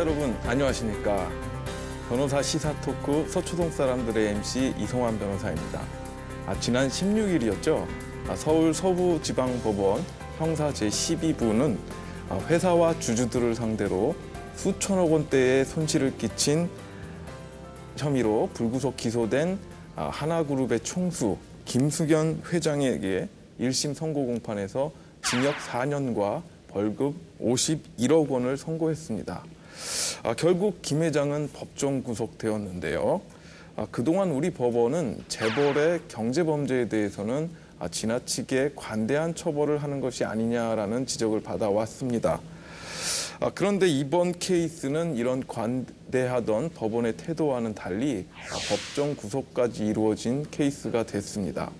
여러분 안녕하십니까. 변호사 시사 토크 서초동 사람들의 MC 이송환 변호사입니다. 지난 16일이었죠. 서울 서부지방법원 형사 제12부는 회사와 주주들을 상대로 수천억 원대의 손실을 끼친 혐의로 불구속 기소된 하나그룹의 총수 김숙연 회장에게 1심 선고 공판에서 징역 4년과 벌금 51억 원을 선고했습니다. 결국 김 회장은 법정 구속되었는데요. 그동안 우리 법원은 재벌의 경제범죄에 대해서는 지나치게 관대한 처벌을 하는 것이 아니냐라는 지적을 받아왔습니다. 그런데 이번 케이스는 이런 관대하던 법원의 태도와는 달리 법정 구속까지 이루어진 케이스가 됐습니다.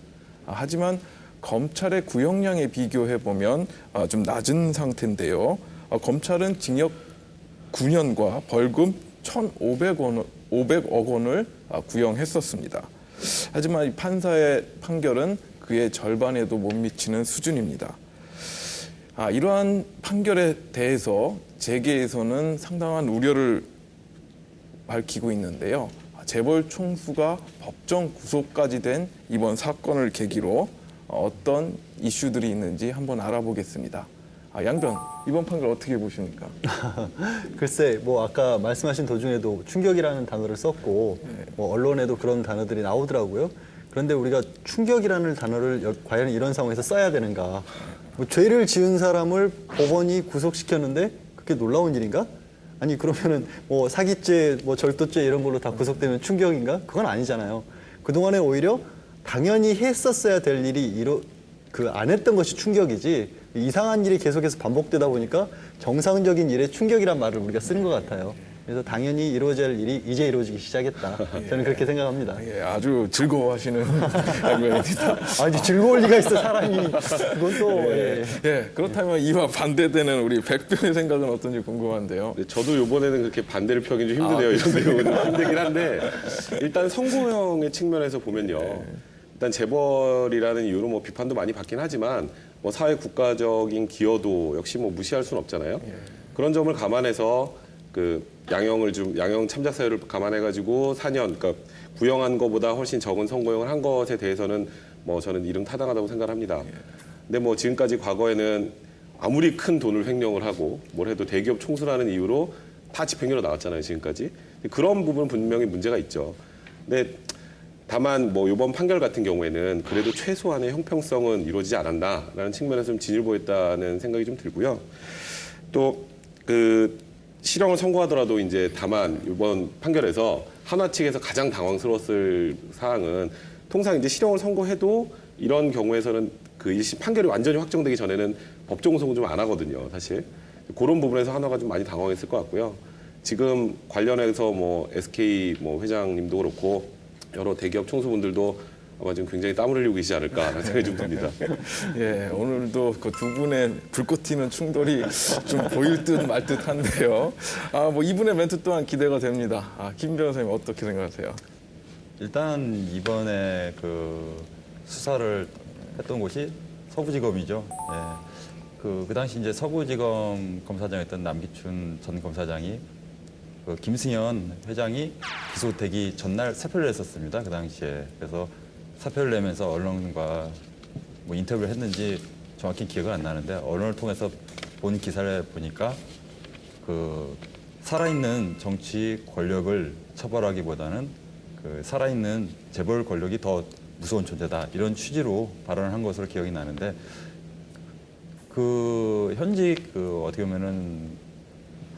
하지만 검찰의 구형량에 비교해보면 좀 낮은 상태인데요. 검찰은 징역 9년과 벌금 1,500억 원을 구형했었습니다. 하지만 이 판사의 판결은 그의 절반에도 못 미치는 수준입니다. 이러한 판결에 대해서 재계에서는 상당한 우려를 밝히고 있는데요. 재벌 총수가 법정 구속까지 된 이번 사건을 계기로 어떤 이슈들이 있는지 한번 알아보겠습니다. 양변, 이번 판결 어떻게 보십니까? 글쎄, 아까 말씀하신 도중에도 충격이라는 단어를 썼고, 언론에도 그런 단어들이 나오더라고요. 그런데 우리가 충격이라는 단어를 과연 이런 상황에서 써야 되는가? 죄를 지은 사람을 법원이 구속시켰는데 그게 놀라운 일인가? 아니, 그러면은 사기죄, 절도죄 이런 걸로 다 구속되면 충격인가? 그건 아니잖아요. 그동안에 오히려 당연히 했었어야 될 일이 안 했던 것이 충격이지, 이상한 일이 계속해서 반복되다 보니까 정상적인 일에 충격이란 말을 우리가 쓰는 것 같아요. 그래서 당연히 이루어져야 할 일이 이제 이루어지기 시작했다. 저는 그렇게 생각합니다. 아주 즐거워하시는 양변입니다. 아니, 즐거울 리가 있어, 사람이. 그건 또. 그렇다면 이와 반대되는 우리 백변의 생각은 어떤지 궁금한데요. 네, 저도 이번에는 그렇게 반대를 펴긴 좀 힘드네요. 이런 내용은 힘들긴 한데, 일단 선고형의 측면에서 보면요. 일단 재벌이라는 이유로 비판도 많이 받긴 하지만 사회 국가적인 기여도 역시 무시할 수는 없잖아요. 그런 점을 감안해서 양형 참작 사유를 감안해가지고 4년, 그러니까 구형한 것보다 훨씬 적은 선고형을 한 것에 대해서는 저는 이름타당하다고 생각합니다. 근데 지금까지 과거에는 아무리 큰 돈을 횡령을 하고 뭘 해도 대기업 총수라는 이유로 다 집행유예 나왔잖아요, 지금까지. 그런 부분은 분명히 문제가 있죠. 근데 다만 이번 판결 같은 경우에는 그래도 최소한의 형평성은 이루어지지 않았나라는 측면에서 좀 진일보했다는 생각이 좀 들고요. 또 실형을 선고하더라도 이제 다만 이번 판결에서 한화 측에서 가장 당황스러웠을 사항은 통상 이제 실형을 선고해도 이런 경우에서는 그 1심 판결이 완전히 확정되기 전에는 법정 구속은 좀 안 하거든요, 사실. 그런 부분에서 한화가 좀 많이 당황했을 것 같고요. 지금 관련해서 SK 회장님도 그렇고 여러 대기업 총수분들도 아마 지금 굉장히 땀을 흘리고 계시지 않을까라는 생각이 좀 듭니다. 오늘도 그 두 분의 불꽃 튀는 충돌이 좀 보일 듯 말 듯한데요. 이분의 멘트 또한 기대가 됩니다. 김 변호사님 어떻게 생각하세요? 일단 이번에 수사를 했던 곳이 서부지검이죠. 그 당시 이제 서부지검 검사장이었던 남기춘 전 검사장이 김승현 회장이 기소되기 전날 사표를 냈었습니다. 그 당시에. 그래서 사표를 내면서 언론과 인터뷰를 했는지 정확히 기억은 안 나는데, 언론을 통해서 본 기사를 보니까 살아있는 정치 권력을 처벌하기보다는 살아있는 재벌 권력이 더 무서운 존재다, 이런 취지로 발언을 한 것으로 기억이 나는데, 현직 어떻게 보면은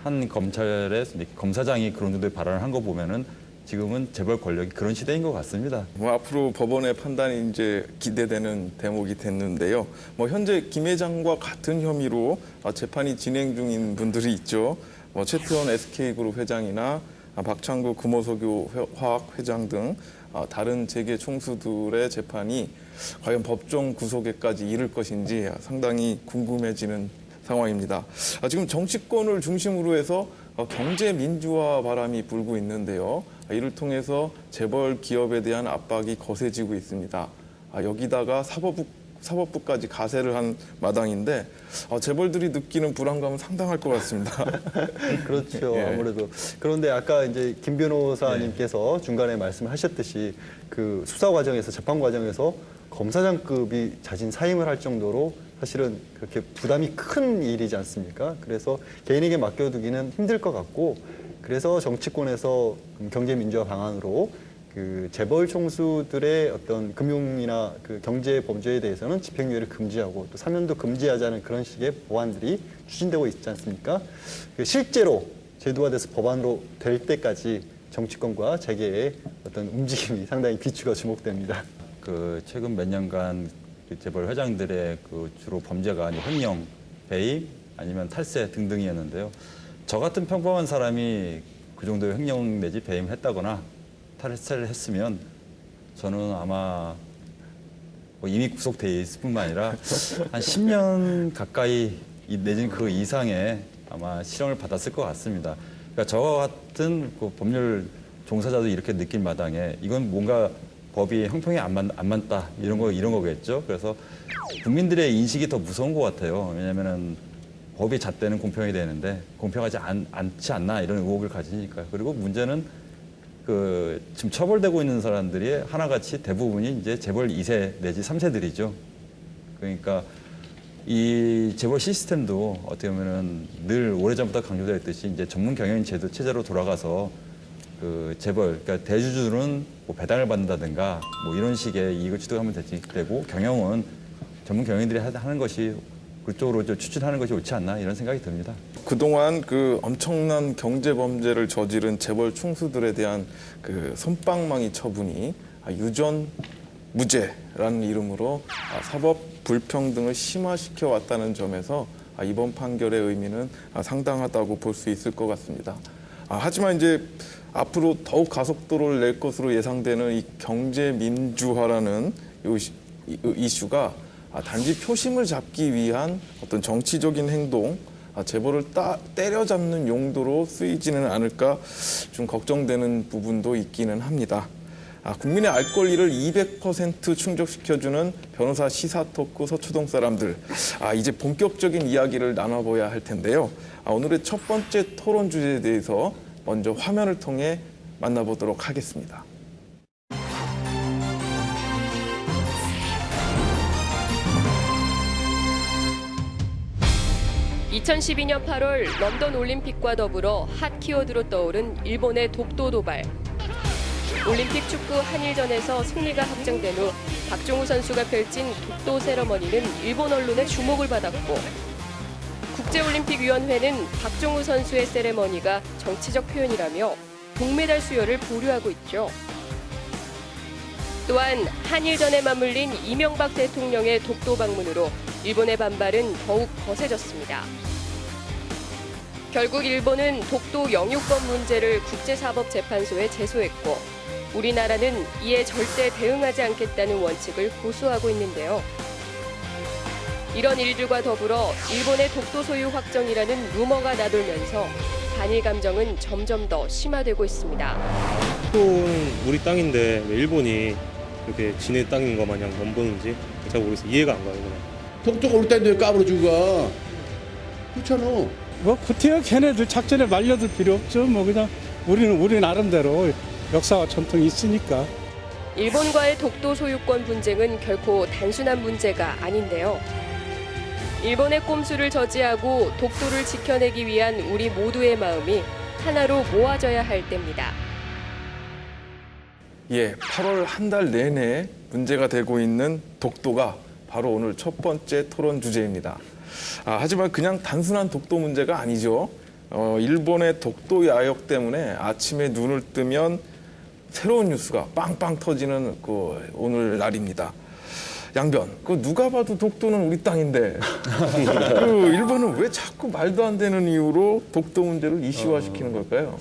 한 검찰의 검사장이 그런 정도의 발언을 한 거 보면은 지금은 재벌 권력이 그런 시대인 것 같습니다. 앞으로 법원의 판단이 이제 기대되는 대목이 됐는데요. 현재 김 회장과 같은 혐의로 재판이 진행 중인 분들이 있죠. 최태원 SK그룹 회장이나 박창구 금호석유 화학 회장 등 다른 재계 총수들의 재판이 과연 법정 구속에까지 이를 것인지 상당히 궁금해지는 상황입니다. 지금 정치권을 중심으로 해서 경제 민주화 바람이 불고 있는데요. 이를 통해서 재벌 기업에 대한 압박이 거세지고 있습니다. 여기다가 사법부까지 가세를 한 마당인데 재벌들이 느끼는 불안감은 상당할 것 같습니다. 그렇죠. 예. 아무래도. 그런데 아까 이제 김 변호사님께서 중간에 말씀하셨듯이 그 수사 과정에서 재판 과정에서 검사장급이 자진 사임을 할 정도로 사실은 그렇게 부담이 큰 일이지 않습니까? 그래서 개인에게 맡겨두기는 힘들 것 같고 그래서 정치권에서 경제민주화 방안으로 그 재벌 총수들의 어떤 금융이나 그 경제 범죄에 대해서는 집행유예를 금지하고 또 사면도 금지하자는 그런 식의 법안들이 추진되고 있지 않습니까? 그 실제로 제도화돼서 법안으로 될 때까지 정치권과 재계의 어떤 움직임이 상당히 비추가 주목됩니다. 그 최근 몇 년간 그 재벌 회장들의 그 주로 범죄가 횡령, 배임, 아니면 탈세 등등이었는데요. 저 같은 평범한 사람이 그 정도의 횡령 내지 배임을 했다거나 탈세를 했으면 저는 아마 뭐 이미 구속돼 있을 뿐만 아니라 한 10년 가까이 내지는 그 이상의 아마 실형을 받았을 것 같습니다. 그러니까 저 같은 그 법률 종사자도 이렇게 느낄 마당에 이건 뭔가 법이 형평이 안 맞다 이런 거겠죠. 그래서 국민들의 인식이 더 무서운 것 같아요. 왜냐하면은 법이 잣대는 공평이 되는데 공평하지 않지 않나 이런 의혹을 가지니까. 그리고 문제는 그 지금 처벌되고 있는 사람들이 하나같이 대부분이 이제 재벌 2세 내지 3세들이죠. 그러니까 이 재벌 시스템도 어떻게 보면은 늘 오래전부터 강조되었듯이 이제 전문 경영인 제도 체제로 돌아가서 그 재벌, 그러니까 대주주는 뭐 배당을 받는다든가 뭐 이런 식의 이익을 취득하면 되고 경영은 전문 경영인들이 하는 것이 그쪽으로 추진하는 것이 옳지 않나 이런 생각이 듭니다. 그동안 그 엄청난 경제 범죄를 저지른 재벌 총수들에 대한 그 솜방망이 처분이 유전 무죄라는 이름으로 사법 불평등을 심화시켜 왔다는 점에서 이번 판결의 의미는 상당하다고 볼 수 있을 것 같습니다. 하지만 이제 앞으로 더욱 가속도를 낼 것으로 예상되는 이 경제 민주화라는 이슈가 단지 표심을 잡기 위한 어떤 정치적인 행동, 재벌을 때려잡는 용도로 쓰이지는 않을까 좀 걱정되는 부분도 있기는 합니다. 국민의 알 권리를 200% 충족시켜주는 변호사 시사 토크 서초동 사람들. 이제 본격적인 이야기를 나눠봐야 할 텐데요. 오늘의 첫 번째 토론 주제에 대해서 먼저 화면을 통해 만나보도록 하겠습니다. 2012년 8월 런던 올림픽과 더불어 핫 키워드로 떠오른 일본의 독도 도발. 올림픽 축구 한일전에서 승리가 확정된 후 박종우 선수가 펼친 독도 세러머니는 일본 언론의 주목을 받았고 국제올림픽위원회는 박종우 선수의 세레머니가 정치적 표현이라며 동메달 수여를 보류하고 있죠. 또한 한일전에 맞물린 이명박 대통령의 독도 방문으로 일본의 반발은 더욱 거세졌습니다. 결국 일본은 독도 영유권 문제를 국제사법재판소에 제소했고 우리나라는 이에 절대 대응하지 않겠다는 원칙을 고수하고 있는데요. 이런 일들과 더불어 일본의 독도 소유 확정이라는 루머가 나돌면서 반일 감정은 점점 더 심화되고 있습니다. 독도는 우리 땅인데 왜 일본이 이렇게 지네 땅인 거 마냥 넘보는지 잘 모르겠어요. 이해가 안 가요. 그냥. 독도가 우리 땅인데 왜 까불어준 거야? 그렇잖아. 뭐 구태여 걔네들 작전에 말려들 필요 없죠. 뭐 그냥 우리 나름대로 역사와 전통이 있으니까. 일본과의 독도 소유권 분쟁은 결코 단순한 문제가 아닌데요. 일본의 꼼수를 저지하고 독도를 지켜내기 위한 우리 모두의 마음이 하나로 모아져야 할 때입니다. 8월 한 달 내내 문제가 되고 있는 독도가 바로 오늘 첫 번째 토론 주제입니다. 하지만 그냥 단순한 독도 문제가 아니죠. 일본의 독도 야역 때문에 아침에 눈을 뜨면 새로운 뉴스가 빵빵 터지는 오늘 날입니다. 양변, 누가 봐도 독도는 우리 땅인데 일본은 왜 자꾸 말도 안 되는 이유로 독도 문제를 이슈화시키는 걸까요?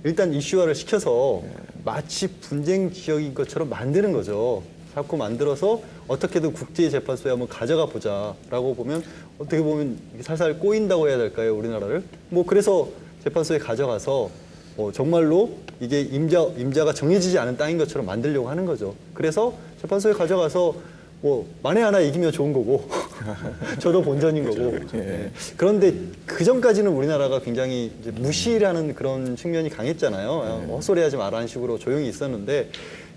일단 이슈화를 시켜서 마치 분쟁 지역인 것처럼 만드는 거죠. 자꾸 만들어서 어떻게든 국제재판소에 한번 가져가 보자라고 보면 어떻게 보면 살살 꼬인다고 해야 될까요, 우리나라를? 뭐 그래서 재판소에 가져가서 정말로 이게 임자가 정해지지 않은 땅인 것처럼 만들려고 하는 거죠. 그래서 재판소에 가져가서 뭐 만에 하나 이기면 좋은 거고 저도 본전인 거고. 예. 그런데 그 전까지는 우리나라가 굉장히 이제 무시라는 그런 측면이 강했잖아요. 헛소리하지 마라는 식으로 조용히 있었는데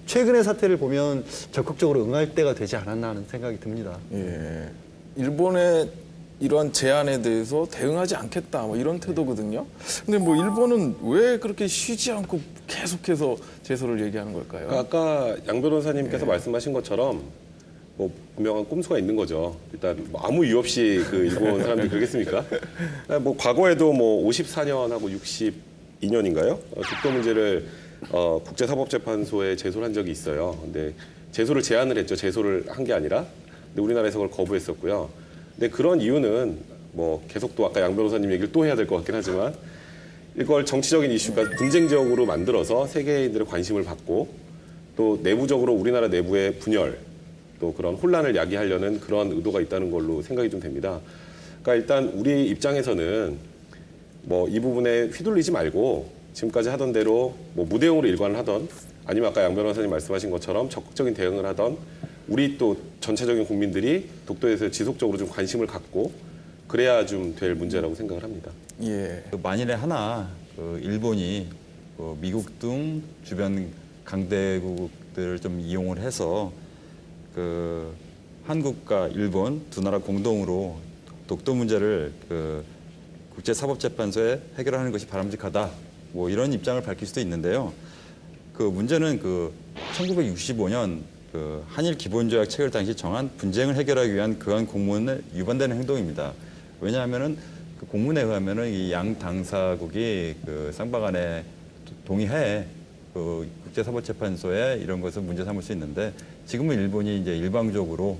최근의 사태를 보면 적극적으로 응할 때가 되지 않았나 하는 생각이 듭니다. 예. 일본의 이러한 제안에 대해서 대응하지 않겠다 뭐 이런 태도거든요. 근데 뭐 일본은 왜 그렇게 쉬지 않고 계속해서 제소를 얘기하는 걸까요? 아까 양 변호사님께서 말씀하신 것처럼 뭐 분명한 꼼수가 있는 거죠. 일단 뭐 아무 이유 없이 그 일본 사람들이 그러겠습니까? 뭐 과거에도 뭐 54년하고 62년인가요? 독도 문제를 국제사법재판소에 제소를 한 적이 있어요. 근데 제소를 제안을 했죠. 제소를 한 게 아니라. 근데 우리나라에서 그걸 거부했었고요. 근데 그런 이유는 뭐 계속 또 아까 양 변호사님 얘기를 또 해야 될 것 같긴 하지만 이걸 정치적인 이슈가 분쟁 지역으로 만들어서 세계인들의 관심을 받고 또 내부적으로 우리나라 내부의 분열 또 그런 혼란을 야기하려는 그런 의도가 있다는 걸로 생각이 좀 됩니다. 그러니까 일단 우리 입장에서는 뭐 이 부분에 휘둘리지 말고 지금까지 하던 대로 뭐 무대응으로 일관을 하던 아니면 아까 양 변호사님 말씀하신 것처럼 적극적인 대응을 하던 우리 또 전체적인 국민들이 독도에 대해서 지속적으로 좀 관심을 갖고 그래야 좀 될 문제라고 생각을 합니다. 예. 그 만일에 하나 그 일본이 그 미국 등 주변 강대국들을 좀 이용을 해서 그 한국과 일본 두 나라 공동으로 독도 문제를 그 국제사법재판소에 해결하는 것이 바람직하다. 뭐 이런 입장을 밝힐 수도 있는데요. 그 문제는 그 1965년 그 한일 기본조약 체결 당시 정한 분쟁을 해결하기 위한 그한 공문에 위반되는 행동입니다. 왜냐하면은 그 공문에 의하면은 이 양 당사국이 그 쌍방간에 동의해 그 국제사법재판소에 이런 것을 문제 삼을 수 있는데 지금은 일본이 이제 일방적으로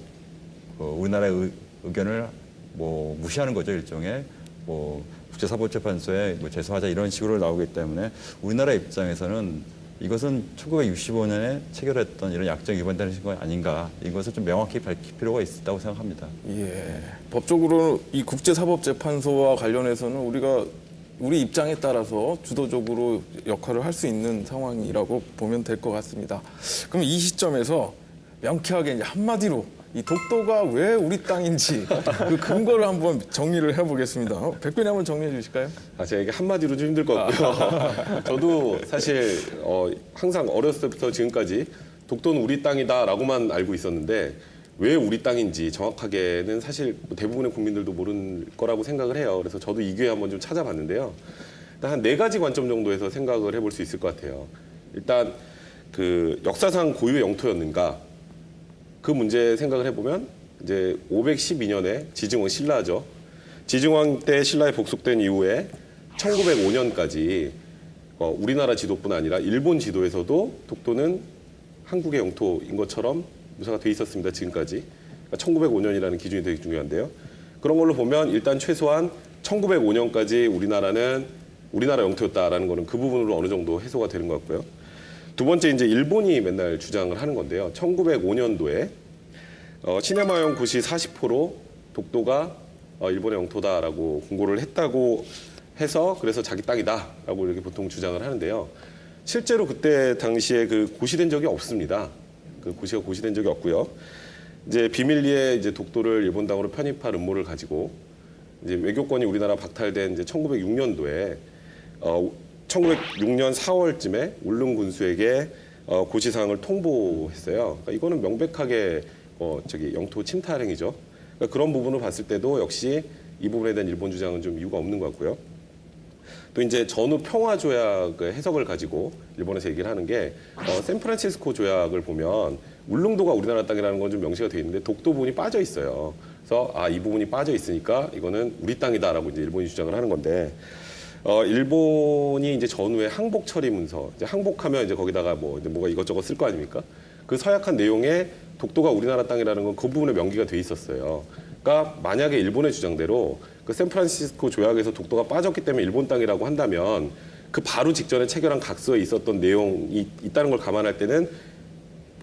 그 우리나라의 의견을 뭐 무시하는 거죠. 일종의 뭐 국제사법재판소에 뭐 제소하자 이런 식으로 나오기 때문에 우리나라 입장에서는 이것은 1965년에 체결했던 이런 약정 위반되는 거 아닌가 이것을 좀 명확히 밝힐 필요가 있다고 생각합니다. 예. 법적으로 이 국제사법재판소와 관련해서는 우리가 우리 입장에 따라서 주도적으로 역할을 할 수 있는 상황이라고 보면 될 것 같습니다. 그럼 이 시점에서 명쾌하게 이제 한마디로 이 독도가 왜 우리 땅인지 그 근거를 한번 정리를 해보겠습니다. 백변이 한번 정리해 주실까요? 제가 이게 한마디로 좀 힘들 것 같고요. 저도 사실 항상 어렸을 때부터 지금까지 독도는 우리 땅이다라고만 알고 있었는데 왜 우리 땅인지 정확하게는 사실 대부분의 국민들도 모르는 거라고 생각을 해요. 그래서 저도 이 기회에 한번 좀 찾아봤는데요. 일단 한 4가지 관점 정도에서 생각을 해볼 수 있을 것 같아요. 일단 그 역사상 고유 영토였는가? 그 문제 생각을 해보면 이제 512년에 지증왕 신라죠. 지증왕 때 신라에 복속된 이후에 1905년까지 우리나라 지도뿐 아니라 일본 지도에서도 독도는 한국의 영토인 것처럼 묘사가 돼 있었습니다. 지금까지. 그러니까 1905년이라는 기준이 되게 중요한데요. 그런 걸로 보면 일단 최소한 1905년까지 우리나라는 우리나라 영토였다라는 거는 그 부분으로 어느 정도 해소가 되는 것 같고요. 두 번째 이제 일본이 맨날 주장을 하는 건데요. 1905년도에 시네마용 고시 40호로 독도가 일본의 영토다라고 공고를 했다고 해서 그래서 자기 땅이다라고 이렇게 보통 주장을 하는데요. 실제로 그때 당시에 그 고시된 적이 없습니다. 그 고시가 고시된 적이 없고요. 이제 비밀리에 이제 독도를 일본 땅으로 편입할 음모를 가지고 이제 외교권이 우리나라 박탈된 이제 1906년도에 1906년 4월쯤에 울릉 군수에게 고시사항을 통보했어요. 그러니까 이거는 명백하게 영토 침탈 행위죠. 그러니까 그런 부분을 봤을 때도 역시 이 부분에 대한 일본 주장은 좀 이유가 없는 것 같고요. 또 이제 전후 평화 조약의 해석을 가지고 일본에서 얘기를 하는 게 샌프란시스코 조약을 보면 울릉도가 우리나라 땅이라는 건 좀 명시가 돼 있는데 독도 부분이 빠져 있어요. 그래서 이 부분이 빠져 있으니까 이거는 우리 땅이다라고 이제 일본이 주장을 하는 건데. 일본이 이제 전후에 항복 처리 문서, 이제 항복하면 이제 거기다가 뭐가 이것저것 쓸 거 아닙니까? 그 서약한 내용에 독도가 우리나라 땅이라는 건 그 부분에 명기가 돼 있었어요. 그러니까 만약에 일본의 주장대로 그 샌프란시스코 조약에서 독도가 빠졌기 때문에 일본 땅이라고 한다면 그 바로 직전에 체결한 각서에 있었던 내용이 있다는 걸 감안할 때는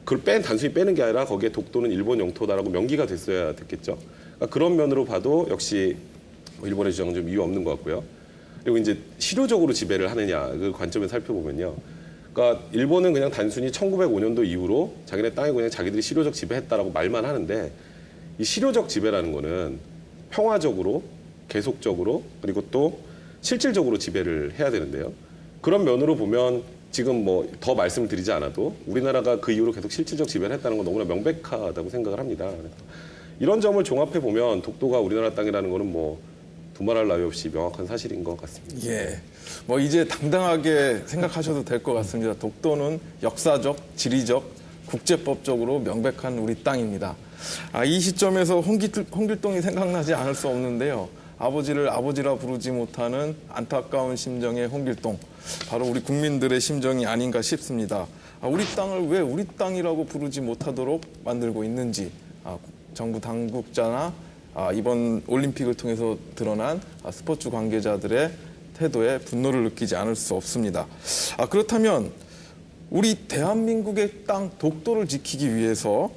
그걸 단순히 빼는 게 아니라 거기에 독도는 일본 영토다라고 명기가 됐어야 됐겠죠. 그러니까 그런 면으로 봐도 역시 일본의 주장은 좀 이유 없는 것 같고요. 그리고 이제 실효적으로 지배를 하느냐 그 관점에서 살펴보면요. 그러니까 일본은 그냥 단순히 1905년도 이후로 자기네 땅에 그냥 자기들이 실효적 지배했다라고 말만 하는데 이 실효적 지배라는 거는 평화적으로 계속적으로 그리고 또 실질적으로 지배를 해야 되는데요. 그런 면으로 보면 지금 뭐 더 말씀을 드리지 않아도 우리나라가 그 이후로 계속 실질적 지배를 했다는 건 너무나 명백하다고 생각을 합니다. 그래서 이런 점을 종합해 보면 독도가 우리나라 땅이라는 거는 뭐 두말할 나위 없이 명확한 사실인 것 같습니다. 예. 뭐 이제 당당하게 생각하셔도 될 것 같습니다. 독도는 역사적, 지리적, 국제법적으로 명백한 우리 땅입니다. 이 시점에서 홍길동이 생각나지 않을 수 없는데요. 아버지를 아버지라 부르지 못하는 안타까운 심정의 홍길동. 바로 우리 국민들의 심정이 아닌가 싶습니다. 우리 땅을 왜 우리 땅이라고 부르지 못하도록 만들고 있는지 정부 당국자나 이번 올림픽을 통해서 드러난 스포츠 관계자들의 태도에 분노를 느끼지 않을 수 없습니다. 그렇다면 우리 대한민국의 땅 독도를 지키기 위해서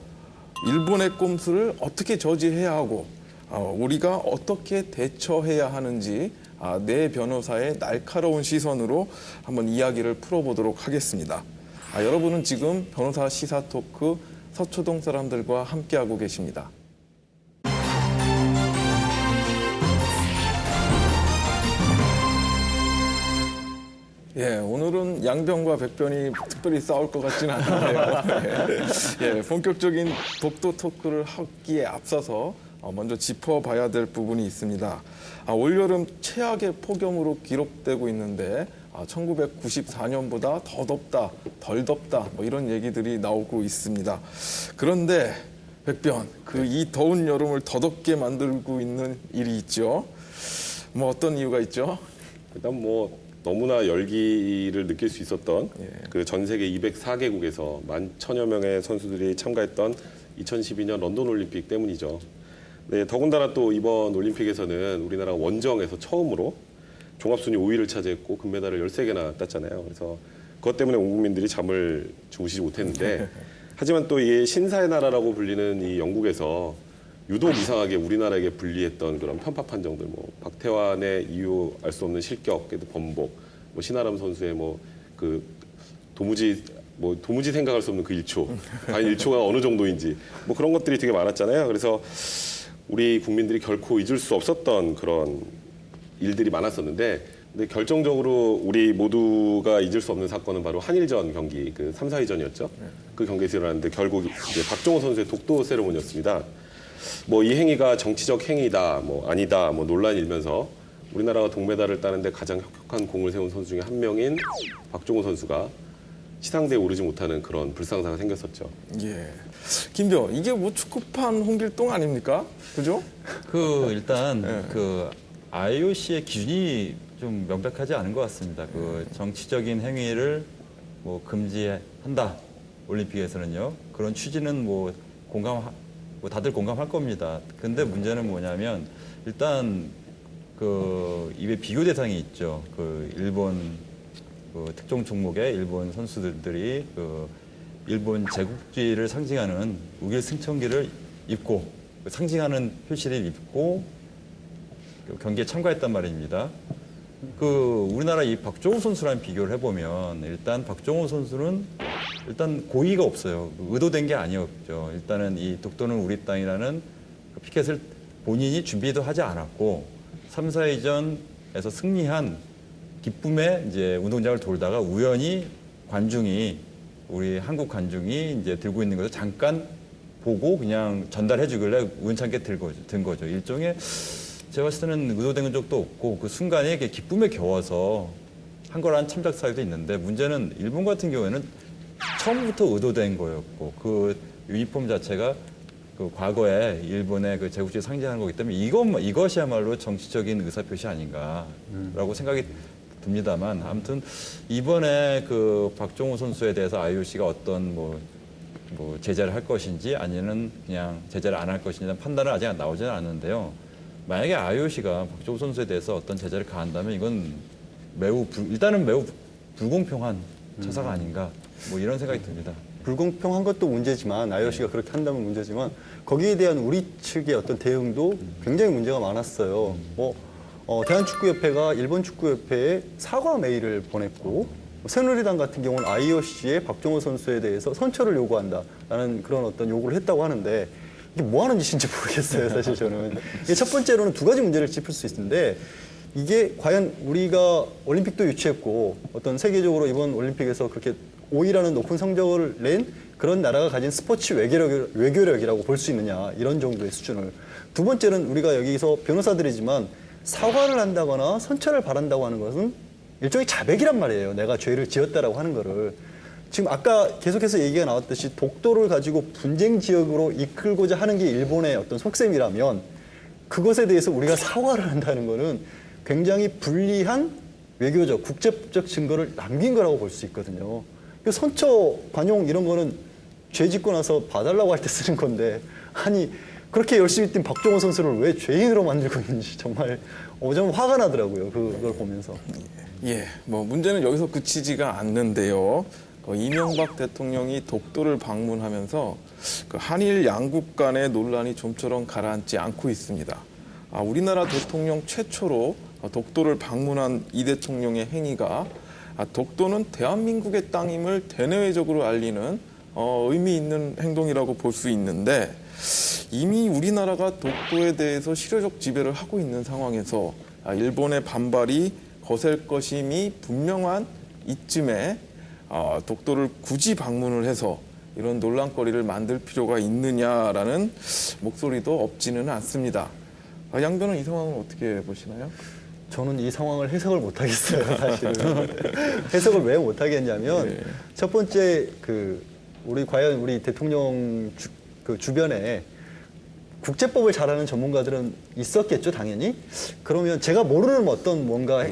일본의 꼼수를 어떻게 저지해야 하고 우리가 어떻게 대처해야 하는지 내 변호사의 날카로운 시선으로 한번 이야기를 풀어보도록 하겠습니다. 여러분은 지금 변호사 시사 토크 서초동 사람들과 함께하고 계십니다. 예, 오늘은 양변과 백변이 특별히 싸울 것 같지는 않은데요. 예, 본격적인 독도 토크를 하기에 앞서서 먼저 짚어봐야 될 부분이 있습니다. 올여름 최악의 폭염으로 기록되고 있는데 1994년보다 더 덥다, 덜 덥다 뭐 이런 얘기들이 나오고 있습니다. 그런데 백변, 이 더운 여름을 더 덥게 만들고 있는 일이 있죠. 뭐 어떤 이유가 있죠? 일단 뭐 너무나 열기를 느낄 수 있었던 그 전 세계 204개국에서 11,000여 명의 선수들이 참가했던 2012년 런던 올림픽 때문이죠. 네, 더군다나 또 이번 올림픽에서는 우리나라가 원정에서 처음으로 종합순위 5위를 차지했고 금메달을 13개나 땄잖아요. 그래서 그것 때문에 온 국민들이 잠을 주무시지 못했는데 하지만 또 이 신사의 나라라고 불리는 이 영국에서 유독 이상하게 우리나라에게 불리했던 그런 편파 판정들, 뭐 박태환의 이유 알 수 없는 실격, 번복, 뭐 신아람 선수의 도무지 생각할 수 없는 그 1초, 과연 1초가 어느 정도인지 뭐 그런 것들이 되게 많았잖아요. 그래서 우리 국민들이 결코 잊을 수 없었던 그런 일들이 많았었는데, 근데 결정적으로 우리 모두가 잊을 수 없는 사건은 바로 한일전 경기, 3, 4위전이었죠. 그 경기에서 일어났는데 결국 이제 박종호 선수의 독도 세레모니였습니다. 뭐 이 행위가 정치적 행위다, 뭐 아니다, 뭐 논란이 일면서 우리나라가 동메달을 따는데 가장 혁혁한 공을 세운 선수 중에 한 명인 박종호 선수가 시상대에 오르지 못하는 그런 불상사가 생겼었죠. 예. 김병, 이게 뭐 축구판 홍길동 아닙니까? 그죠? 일단 IOC의 기준이 좀 명백하지 않은 것 같습니다. 정치적인 행위를 뭐 금지한다. 올림픽에서는요. 그런 취지는 뭐 다들 공감할 겁니다. 근데 문제는 뭐냐면 일단 이게 비교 대상이 있죠. 일본 특정 종목의 일본 선수들이 일본 제국주의를 상징하는 우길 승천기를 입고 상징하는 표시를 입고 경기에 참가했단 말입니다. 우리나라 이 박종호 선수랑 비교를 해보면 일단 박종호 선수는 일단 고의가 없어요. 의도된 게 아니었죠. 일단은 이 독도는 우리 땅이라는 피켓을 본인이 준비도 하지 않았고 3, 4위전에서 승리한 기쁨에 이제 운동장을 돌다가 우연히 우리 한국 관중이 이제 들고 있는 것을 잠깐 보고 그냥 전달해 주길래 우연찮게 든 거죠. 일종의 제가 봤을 때는 의도된 적도 없고 그 순간에 기쁨에 겨워서 한 거라는 참작 사유도 있는데 문제는 일본 같은 경우에는 처음부터 의도된 거였고 그 유니폼 자체가 과거에 일본의 제국주의 상징하는 거기 때문에 이것이야말로 정치적인 의사표시 아닌가라고 생각이 듭니다만 아무튼 이번에 박종호 선수에 대해서 IOC가 어떤 뭐 제재를 할 것인지 아니면 그냥 제재를 안 할 것인지 판단은 아직 나오지는 않는데요. 만약에 IOC가 박종호 선수에 대해서 어떤 제재를 가한다면 이건 일단은 매우 불공평한 처사가 아닌가 뭐 이런 생각이 듭니다. 불공평한 것도 문제지만 IOC가 그렇게 한다면 문제지만 거기에 대한 우리 측의 어떤 대응도 굉장히 문제가 많았어요. 대한축구협회가 일본 축구협회에 사과 메일을 보냈고 새누리당 같은 경우는 IOC에 박정호 선수에 대해서 선처를 요구한다라는 그런 어떤 요구를 했다고 하는데 이게 뭐 하는 짓인지 모르겠어요, 사실 저는. 이게 첫 번째로는 두 가지 문제를 짚을 수 있는데 이게 과연 우리가 올림픽도 유치했고 어떤 세계적으로 이번 올림픽에서 그렇게 5위라는 높은 성적을 낸 그런 나라가 가진 스포츠 외교력이라고 볼 수 있느냐, 이런 정도의 수준을. 두 번째는 우리가 여기서 변호사들이지만 사과를 한다거나 선처를 바란다고 하는 것은 일종의 자백이란 말이에요. 내가 죄를 지었다라고 하는 거를. 지금 아까 계속해서 얘기가 나왔듯이 독도를 가지고 분쟁 지역으로 이끌고자 하는 게 일본의 어떤 속셈이라면 그것에 대해서 우리가 사과를 한다는 거는 굉장히 불리한 외교적, 국제적 증거를 남긴 거라고 볼 수 있거든요. 선처, 관용 이런 거는 죄 짓고 나서 봐달라고 할 때 쓰는 건데, 아니 그렇게 열심히 뛴 박정호 선수를 왜 죄인으로 만들고 있는지 정말 좀 화가 나더라고요. 그걸 보면서. 예, 뭐 문제는 여기서 그치지가 않는데요. 이명박 대통령이 독도를 방문하면서 그 한일 양국 간의 논란이 좀처럼 가라앉지 않고 있습니다. 우리나라 대통령 최초로 독도를 방문한 이 대통령의 행위가 독도는 대한민국의 땅임을 대내외적으로 알리는 의미 있는 행동이라고 볼 수 있는데, 이미 우리나라가 독도에 대해서 실효적 지배를 하고 있는 상황에서 일본의 반발이 거셀 것임이 분명한 이쯤에 독도를 굳이 방문을 해서 이런 논란거리를 만들 필요가 있느냐라는 목소리도 없지는 않습니다. 양 변호사, 이 상황은 어떻게 보시나요? 저는 이 상황을 해석을 못 하겠어요, 사실은. 해석을 왜 못 하겠냐면 첫 번째 과연 우리 대통령 주변에 국제법을 잘 아는 전문가들은 있었겠죠, 당연히. 그러면 제가 모르는 어떤 뭔가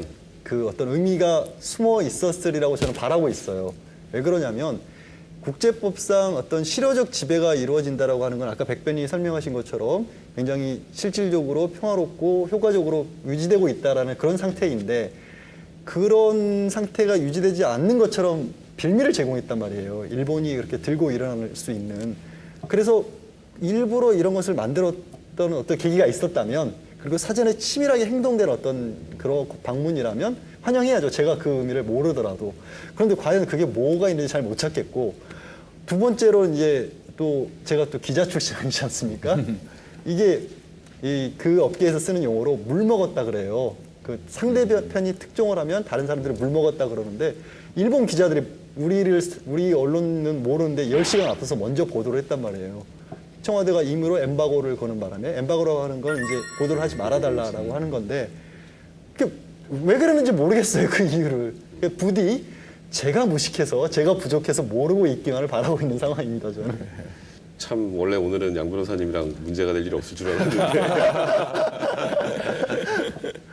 어떤 의미가 숨어 있었으리라고 저는 바라고 있어요. 왜 그러냐면 국제법상 어떤 실효적 지배가 이루어진다라고 하는 건 아까 백변이 설명하신 것처럼 굉장히 실질적으로 평화롭고 효과적으로 유지되고 있다라는 그런 상태인데, 그런 상태가 유지되지 않는 것처럼 빌미를 제공했단 말이에요. 일본이 그렇게 들고 일어날 수 있는. 그래서 일부러 이런 것을 만들었던 어떤 계기가 있었다면, 그리고 사전에 치밀하게 행동된 어떤 그런 방문이라면 환영해야죠. 제가 그 의미를 모르더라도. 그런데 과연 그게 뭐가 있는지 잘 못 찾겠고, 두 번째로 이제 또 제가 또 기자 출신이지 않습니까? 이게 그 업계에서 쓰는 용어로 물 먹었다 그래요. 그 상대편이 특종을 하면 다른 사람들이 물 먹었다 그러는데, 일본 기자들이 우리 언론은 모르는데 10시간 앞서서 먼저 보도를 했단 말이에요. 청와대가 임의로 엠바고를 거는 바람에, 엠바고라고 하는 건 이제 보도를 하지 말아달라고 하는 건데, 왜 그러는지 모르겠어요, 그 이유를. 부디 제가 무식해서, 제가 부족해서 모르고 있기만을 바라고 있는 상황입니다, 저는. 참 원래 오늘은 양 변호사님이랑 문제가 될 일이 없을 줄 알았는데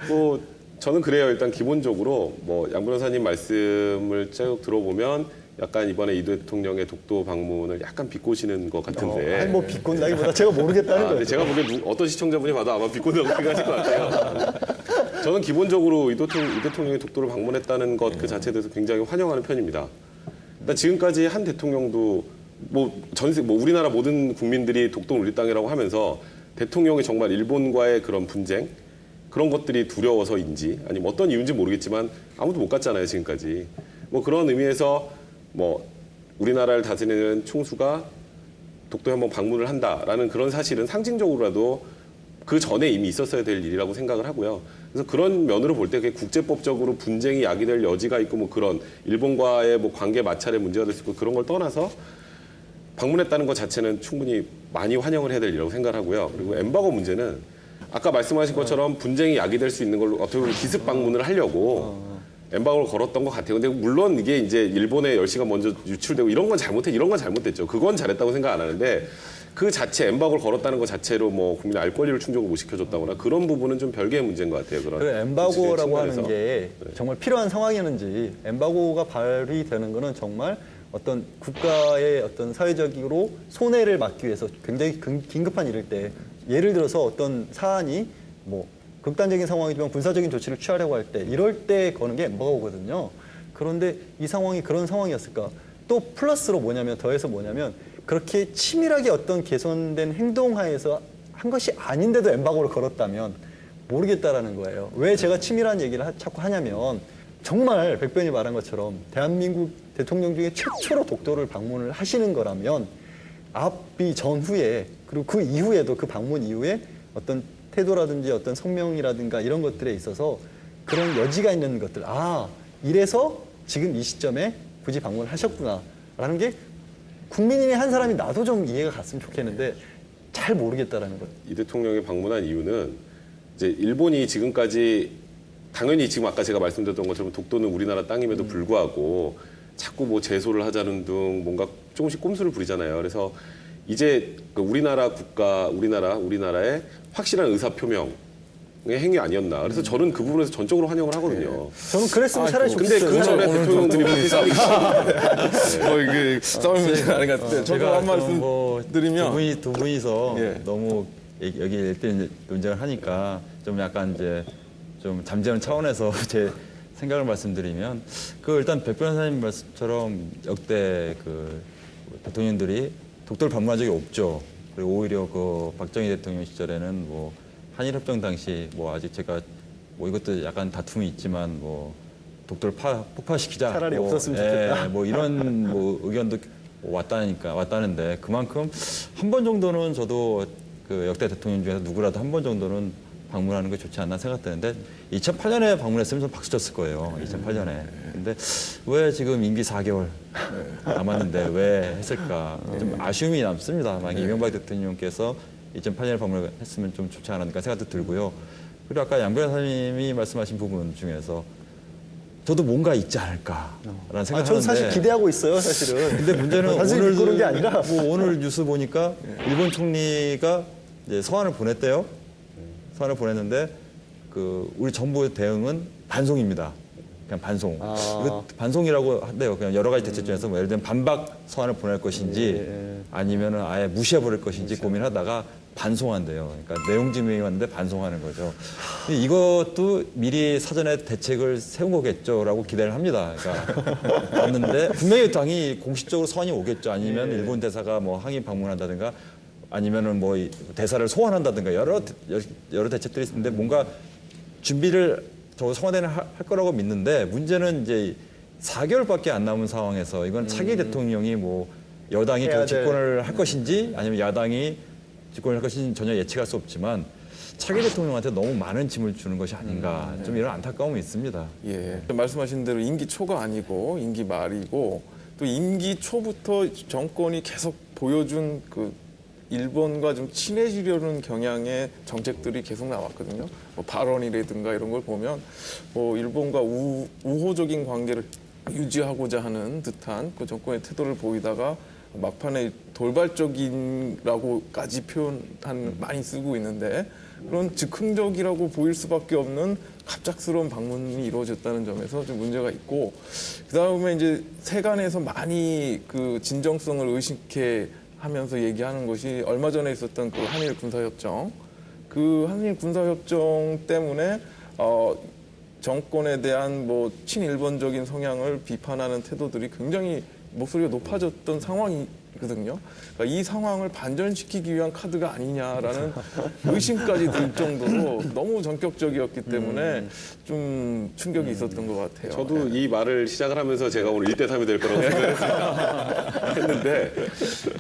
뭐 저는 그래요. 일단 기본적으로 뭐 양 변호사님 말씀을 쭉 들어보면 약간 이번에 이 대통령의 독도 방문을 약간 비꼬시는 것 같은데. 아니 뭐 비꼰다기보다 제가 모르겠다는 거예요. 제가 보기엔 어떤 시청자분이 봐도 아마 비꼰다고 생각하실 것 같아요. 저는 기본적으로 이 대통령이 독도를 방문했다는 것 그 자체에 대해서 굉장히 환영하는 편입니다. 일단 지금까지 한 대통령도 우리나라 모든 국민들이 독도는 우리 땅이라고 하면서 대통령이 정말 일본과의 그런 분쟁, 그런 것들이 두려워서인지 아니면 어떤 이유인지 모르겠지만 아무도 못 갔잖아요, 지금까지. 뭐 그런 의미에서 우리나라를 다스리는 총수가 독도에 한번 방문을 한다라는 그런 사실은 상징적으로라도 그 전에 이미 있었어야 될 일이라고 생각을 하고요. 그래서 그런 면으로 볼 때 국제법적으로 분쟁이 야기될 여지가 있고 뭐 그런 일본과의 뭐 관계 마찰의 문제가 될 수 있고 그런 걸 떠나서 방문했다는 것 자체는 충분히 많이 환영을 해야 될 일이라고 생각하고요. 그리고 엠바고 문제는 아까 말씀하신 것처럼 분쟁이 야기될 수 있는 걸로 어떻게 보면 기습 방문을 하려고 엠바고를 걸었던 것 같아요. 근데 물론 이게 이제 일본에 10시간 먼저 유출되고 이런 건 잘못됐죠. 그건 잘했다고 생각 안 하는데 그 자체 엠바고를 걸었다는 것 자체로 뭐 국민의 알 권리를 충족을 못 시켜줬다거나 그런 부분은 좀 별개의 문제인 것 같아요. 그런 엠바고라고 하는 게 정말 필요한 상황이었는지, 엠바고가 발휘되는 거는 정말 어떤 국가의 어떤 사회적으로 손해를 막기 위해서 굉장히 긴급한 일일 때, 예를 들어서 어떤 사안이 뭐 극단적인 상황이지만 군사적인 조치를 취하려고 할 때, 이럴 때 거는 게 엠바고거든요. 그런데 이 상황이 그런 상황이었을까? 또 플러스로 더해서 그렇게 치밀하게 어떤 개선된 행동하에서 한 것이 아닌데도 엠바고를 걸었다면 모르겠다라는 거예요. 왜 제가 치밀한 얘기를 자꾸 하냐면, 정말 백변이 말한 것처럼 대한민국 대통령 중에 최초로 독도를 방문을 하시는 거라면 앞이 전후에 그리고 그 이후에도 그 방문 이후에 어떤 태도라든지 어떤 성명이라든가 이런 것들에 있어서 그런 여지가 있는 것들 이래서 지금 이 시점에 굳이 방문을 하셨구나라는 게 국민인의 한 사람이 나도 좀 이해가 갔으면 좋겠는데 잘 모르겠다라는 것. 이 대통령이 방문한 이유는 이제 일본이 지금까지 당연히 지금 아까 제가 말씀드렸던 것처럼 독도는 우리나라 땅임에도 불구하고 자꾸 뭐 제소를 하자는 등 뭔가 조금씩 꼼수를 부리잖아요. 그래서 이제 그 우리나라 국가, 우리나라의 확실한 의사 표명의 행위 아니었나. 그래서 저는 그 부분에서 전적으로 환영을 하거든요. 저는 그랬으면 차라리 근데 좋겠어요. 그 전에 대통령들이 많이 싸우고 뭐 이게 싸움이 문제가 아닌 것 같은데 저도 한 말씀 드리면 두 분이서 예. 너무 여기 일대 논쟁을 하니까 좀 약간 이제 좀 잠재운 차원에서 제 생각을 말씀드리면 그 일단 백 변호사님 말씀처럼 역대 그 대통령들이 독도를 방문한 적이 없죠. 그리고 오히려 그 박정희 대통령 시절에는 뭐 한일협정 당시 뭐 아직 제가 뭐 이것도 약간 다툼이 있지만 뭐 독도를 폭파시키자. 차라리 뭐, 없었으면 좋겠다. 뭐 이런 뭐 의견도 왔다는데 그만큼 한 번 정도는 저도 그 역대 대통령 중에서 누구라도 한 번 정도는 방문하는 게 좋지 않나 생각되는데 2008년에 방문했으면 좀 박수 쳤을 거예요. 2008년에. 근데 왜 지금 임기 4개월 남았는데 왜 했을까? 좀 아쉬움이 남습니다. 만약에 이명박 대통령께서 2008년에 방문했으면 좀 좋지 않았을까 생각도 들고요. 그리고 아까 양 변호사님이 말씀하신 부분 중에서 저도 뭔가 있지 않을까라는 생각을 저는 사실 하는데 기대하고 있어요, 사실은. 근데 문제는 단순히 오늘 그런 게 아니라 뭐 오늘 뉴스 보니까 일본 총리가 이제 서한을 보냈대요. 서한을 보냈는데 그 우리 정부의 대응은 반송입니다. 그냥 반송. 이거 반송이라고 한대요. 그냥 여러 가지 대책 중에서 뭐 예를 들면 반박 서한을 보낼 것인지 아니면은 아예 무시해버릴 것인지 고민하다가 반송한대요. 그러니까 내용증명이 왔는데 반송하는 거죠. 근데 이것도 미리 사전에 대책을 세운 거겠죠라고 기대를 합니다. 그러니까 왔는데 분명히 당이 공식적으로 서한이 오겠죠. 아니면 일본 대사가 뭐 항의 방문한다든가 아니면은 뭐 대사를 소환한다든가 여러 대책들이 있는데 뭔가 준비를 저 청와대는 할 거라고 믿는데 문제는 이제 4개월밖에 안 남은 상황에서 이건 차기 대통령이 뭐 여당이 해야 될- 집권을 할 것인지 아니면 야당이 집권을 할 것인지 전혀 예측할 수 없지만 차기 대통령한테 너무 많은 짐을 주는 것이 아닌가 좀 이런 안타까움이 있습니다. 예. 말씀하신 대로 임기 초가 아니고 임기 말이고 또 임기 초부터 정권이 계속 보여준 그 일본과 좀 친해지려는 경향의 정책들이 계속 나왔거든요. 뭐 발언이라든가 이런 걸 보면 뭐 일본과 우호적인 관계를 유지하고자 하는 듯한 그 정권의 태도를 보이다가 막판에 돌발적인라고까지 많이 쓰고 있는데 그런 즉흥적이라고 보일 수밖에 없는 갑작스러운 방문이 이루어졌다는 점에서 좀 문제가 있고 그다음에 이제 세간에서 많이 그 진정성을 의식해 하면서 얘기하는 것이 얼마 전에 있었던 그 한일 군사협정. 그 한일 군사협정 때문에 정권에 대한 뭐 친일본적인 성향을 비판하는 태도들이 굉장히 목소리가 높아졌던 상황이거든요. 그러니까 이 상황을 반전시키기 위한 카드가 아니냐라는 의심까지 들 정도로 너무 전격적이었기 때문에 좀 충격이 있었던 것 같아요. 저도 이 말을 시작을 하면서 제가 오늘 1대3이 될 거라고 생각했는데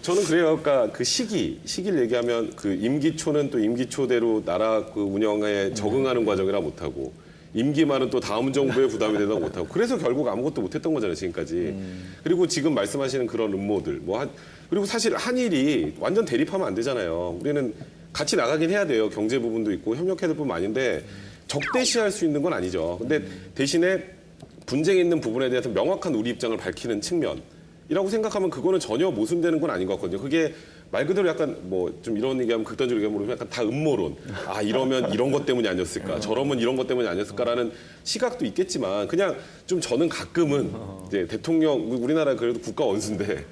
저는 그래요. 그러니까 그 시기를 얘기하면 그 임기초는 또 임기초대로 나라 그 운영에 적응하는 과정이라 못하고 임기 말은 또 다음 정부의 부담이 되다 못하고 그래서 결국 아무것도 못했던 거잖아요 지금까지. 그리고 지금 말씀하시는 그런 음모들 그리고 사실 한일이 완전 대립하면 안 되잖아요. 우리는 같이 나가긴 해야 돼요. 경제 부분도 있고 협력해야 될 부분 아닌데 적대시할 수 있는 건 아니죠. 근데 대신에 분쟁이 있는 부분에 대해서 명확한 우리 입장을 밝히는 측면이라고 생각하면 그거는 전혀 모순되는 건 아닌 것 같거든요. 그게 말 그대로 약간 뭐 좀 이런 얘기하면 극단적으로 얘기하면 약간 다 음모론. 이러면 이런 것 때문이 아니었을까. 저러면 이런 것 때문이 아니었을까라는 시각도 있겠지만 그냥 좀 저는 가끔은 이제 대통령 우리나라 그래도 국가 원수인데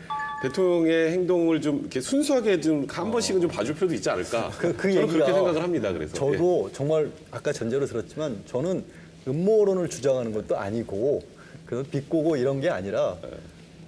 대통령의 행동을 좀 이렇게 순수하게 좀 한 번씩은 좀 봐줄 필요도 있지 않을까. 그 저는 얘기가 그렇게 생각을 합니다. 그래서 저도 정말 아까 전제로 들었지만 저는 음모론을 주장하는 것도 아니고 그래서 비꼬고 이런 게 아니라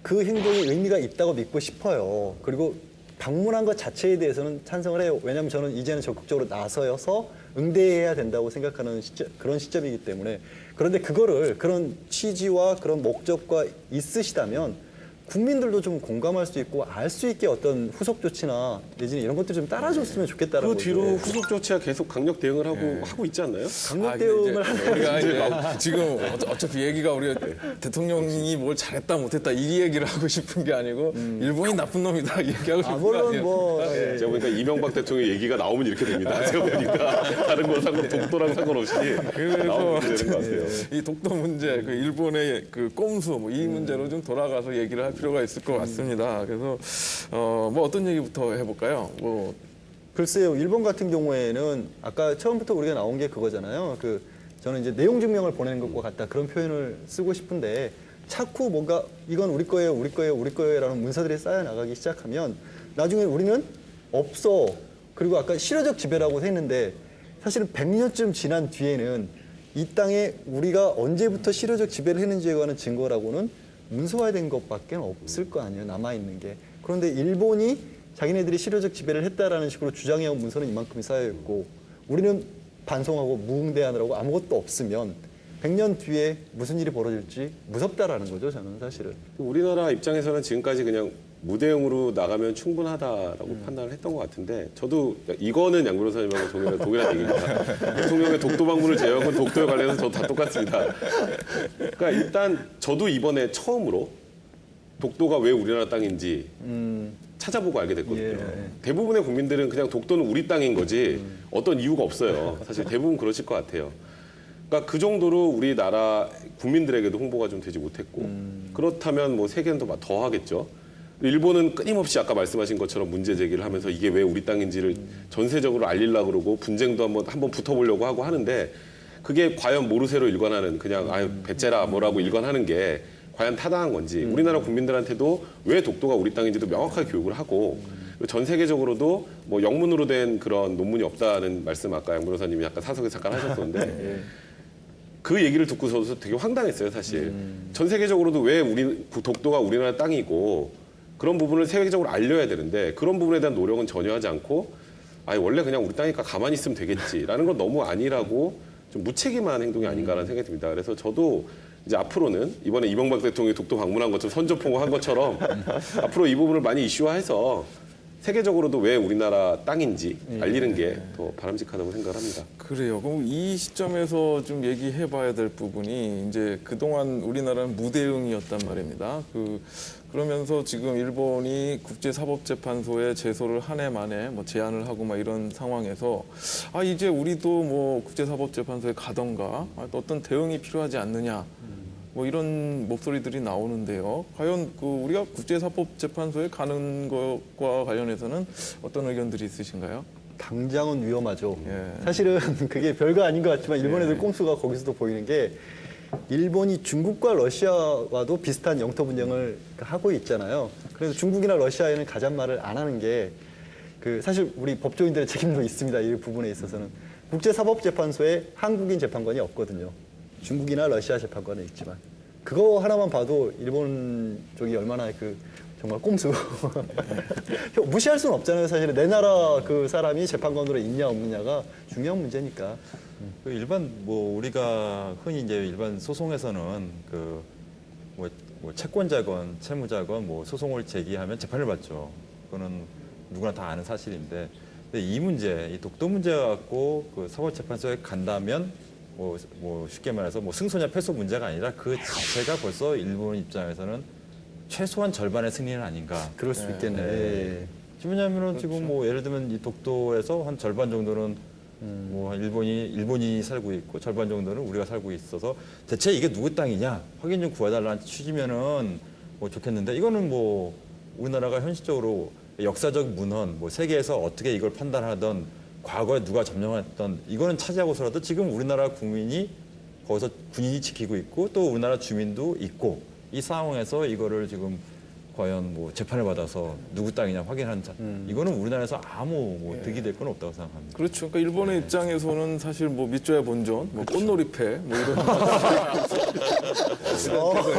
그 행동이 의미가 있다고 믿고 싶어요. 그리고 방문한 것 자체에 대해서는 찬성을 해요. 왜냐하면 저는 이제는 적극적으로 나서서 응대해야 된다고 생각하는 그런 시점이기 때문에. 그런데 그거를 그런 취지와 그런 목적과 있으시다면 국민들도 좀 공감할 수 있고 알 수 있게 어떤 후속 조치나 내지는 이런 것들 좀 따라줬으면 좋겠다라고. 그 뒤로 후속 조치가 계속 강력 대응을 하고 있지 않나요? 강력 근데 대응을 이제 우리가 이제 지금 어차피 얘기가 우리가 대통령이 뭘 잘했다 못했다 이 얘기를 하고 싶은 게 아니고 일본이 나쁜 놈이다 얘기하고 싶은 게 물론 아니에요. 뭐 제가 보니까 이명박 대통령 얘기가 나오면 이렇게 됩니다. 제가 보니까 다른 거 독도랑 상관없이 나오면 이렇게 되는 것 같아요. 이 독도 문제, 그 일본의 그 꼼수 뭐 이 문제로 좀 돌아가서 얘기를 할 필요가 있을 것 같습니다. 그래서 뭐 어떤 얘기부터 해볼까요? 뭐 글쎄요, 일본 같은 경우에는 아까 처음부터 우리가 나온 게 그거잖아요. 저는 이제 내용 증명을 보내는 것과 같다 그런 표현을 쓰고 싶은데 자꾸 뭔가 이건 우리 거예요, 우리 거예요, 우리 거예요라는 문서들이 쌓여 나가기 시작하면 나중에 우리는 없어. 그리고 아까 실효적 지배라고 했는데 사실은 100년쯤 지난 뒤에는 이 땅에 우리가 언제부터 실효적 지배를 했는지에 관한 증거라고는 문서화된 것밖에 없을 거 아니에요, 남아있는 게. 그런데 일본이 자기네들이 실효적 지배를 했다라는 식으로 주장해온 문서는 이만큼이 쌓여있고 우리는 반송하고 무응대하느라고 아무것도 없으면 100년 뒤에 무슨 일이 벌어질지 무섭다라는 거죠, 저는 사실은. 우리나라 입장에서는 지금까지 그냥 무대응으로 나가면 충분하다라고 판단을 했던 것 같은데 저도 이거는 양 변호사님하고 동일한 얘기입니다. 대통령의 독도 방문을 제외한 건 독도에 관련해서 저도 다 똑같습니다. 그러니까 일단 저도 이번에 처음으로 독도가 왜 우리나라 땅인지 찾아보고 알게 됐거든요. 예. 대부분의 국민들은 그냥 독도는 우리 땅인 거지 어떤 이유가 없어요. 사실 대부분 그러실 것 같아요. 그러니까 그 정도로 우리나라 국민들에게도 홍보가 좀 되지 못했고 그렇다면 뭐 세계는 더 하겠죠. 일본은 끊임없이 아까 말씀하신 것처럼 문제 제기를 하면서 이게 왜 우리 땅인지를 전세적으로 알리려고 그러고 분쟁도 한번 붙어보려고 하고 하는데 그게 과연 모르쇠로 일관하는 그냥 아유 배째라 뭐라고 일관하는 게 과연 타당한 건지 우리나라 국민들한테도 왜 독도가 우리 땅인지도 명확하게 교육을 하고 전 세계적으로도 뭐 영문으로 된 그런 논문이 없다는 말씀 아까 양 변호사님이 약간 사석에 잠깐 하셨었는데 그 얘기를 듣고서도 되게 황당했어요 사실. 전 세계적으로도 왜 독도가 우리나라 땅이고 그런 부분을 세계적으로 알려야 되는데 그런 부분에 대한 노력은 전혀 하지 않고 원래 그냥 우리 땅이니까 가만히 있으면 되겠지라는 건 너무 아니라고 좀 무책임한 행동이 아닌가라는 생각이 듭니다. 그래서 저도 이제 앞으로는 이번에 이명박 대통령이 독도 방문한 것처럼 선전포고한 것처럼 앞으로 이 부분을 많이 이슈화해서 세계적으로도 왜 우리나라 땅인지 알리는 게 더 바람직하다고 생각합니다. 그래요. 그럼 이 시점에서 좀 얘기해봐야 될 부분이 이제 그동안 우리나라는 무대응이었단 말입니다. 그러면서 지금 일본이 국제사법재판소에 제소를 한 해 만에 뭐 제안을 하고 막 이런 상황에서 이제 우리도 뭐 국제사법재판소에 가던가 어떤 대응이 필요하지 않느냐. 뭐 이런 목소리들이 나오는데요. 과연 우리가 국제사법재판소에 가는 것과 관련해서는 어떤 의견들이 있으신가요? 당장은 위험하죠. 예. 사실은 그게 별거 아닌 것 같지만 일본 애들 꼼수가 거기서도 보이는 게 일본이 중국과 러시아와도 비슷한 영토 분쟁을 하고 있잖아요. 그래서 중국이나 러시아에는 가잔말을 안 하는 게 사실 우리 법조인들의 책임도 있습니다. 이 부분에 있어서는. 국제사법재판소에 한국인 재판관이 없거든요. 중국이나 러시아 재판관은 있지만 그거 하나만 봐도 일본 쪽이 얼마나 정말 꼼수 무시할 수는 없잖아요. 사실은 내 나라 그 사람이 재판관으로 있냐 없느냐가 중요한 문제니까. 일반 우리가 흔히 이제 일반 소송에서는 뭐 채권자건 채무자건 뭐 소송을 제기하면 재판을 받죠. 그거는 누구나 다 아는 사실인데, 근데 이 문제, 이 독도 문제 갖고 사법재판소에 간다면 뭐 쉽게 말해서 뭐 승소냐 패소 문제가 아니라 그 자체가 벌써 일본 입장에서는 최소한 절반의 승리는 아닌가. 그럴 수 있겠네. 예. 왜냐하면은 지금 뭐 예를 들면 이 독도에서 한 절반 정도는 뭐 일본이 살고 있고 절반 정도는 우리가 살고 있어서 대체 이게 누구 땅이냐 확인 좀 구해달라는 취지면은 뭐 좋겠는데 이거는 뭐 우리나라가 현실적으로 역사적 문헌 뭐 세계에서 어떻게 이걸 판단하던 과거에 누가 점령했던 이거는 차지하고서라도 지금 우리나라 국민이 거기서 군인이 지키고 있고 또 우리나라 주민도 있고 이 상황에서 이거를 지금 과연 뭐 재판을 받아서 누구 땅이냐 확인한 이거는 우리나라에서 아무 뭐 득이 될 건 없다고 생각합니다. 그렇죠. 그러니까 일본의 입장에서는 사실 뭐 밑줘야 본전, 뭐 꽃놀이패, 뭐 이런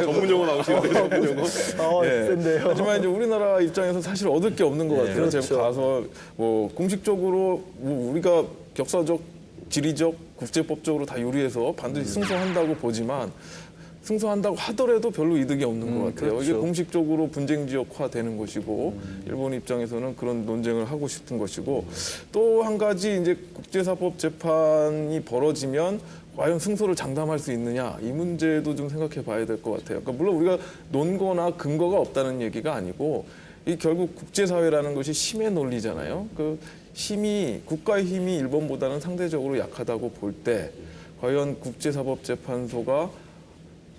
전문 용어 나오시는데 전문 용어. 센데요. 하지만 이제 우리나라 입장에서 사실 얻을 게 없는 것 같아요. 그렇죠. 제가 가서 뭐 공식적으로 뭐 우리가 역사적, 지리적, 국제법적으로 다 유리해서 반드시 승소한다고 보지만 승소한다고 하더라도 별로 이득이 없는 것 같아요. 그렇죠. 이게 공식적으로 분쟁 지역화되는 것이고 일본 입장에서는 그런 논쟁을 하고 싶은 것이고 또 한 가지 이제 국제사법 재판이 벌어지면 과연 승소를 장담할 수 있느냐 이 문제도 좀 생각해 봐야 될 것 같아요. 그러니까 물론 우리가 논거나 근거가 없다는 얘기가 아니고 이 결국 국제사회라는 것이 힘의 논리잖아요. 그 힘이 국가의 힘이 일본보다는 상대적으로 약하다고 볼 때 과연 국제사법재판소가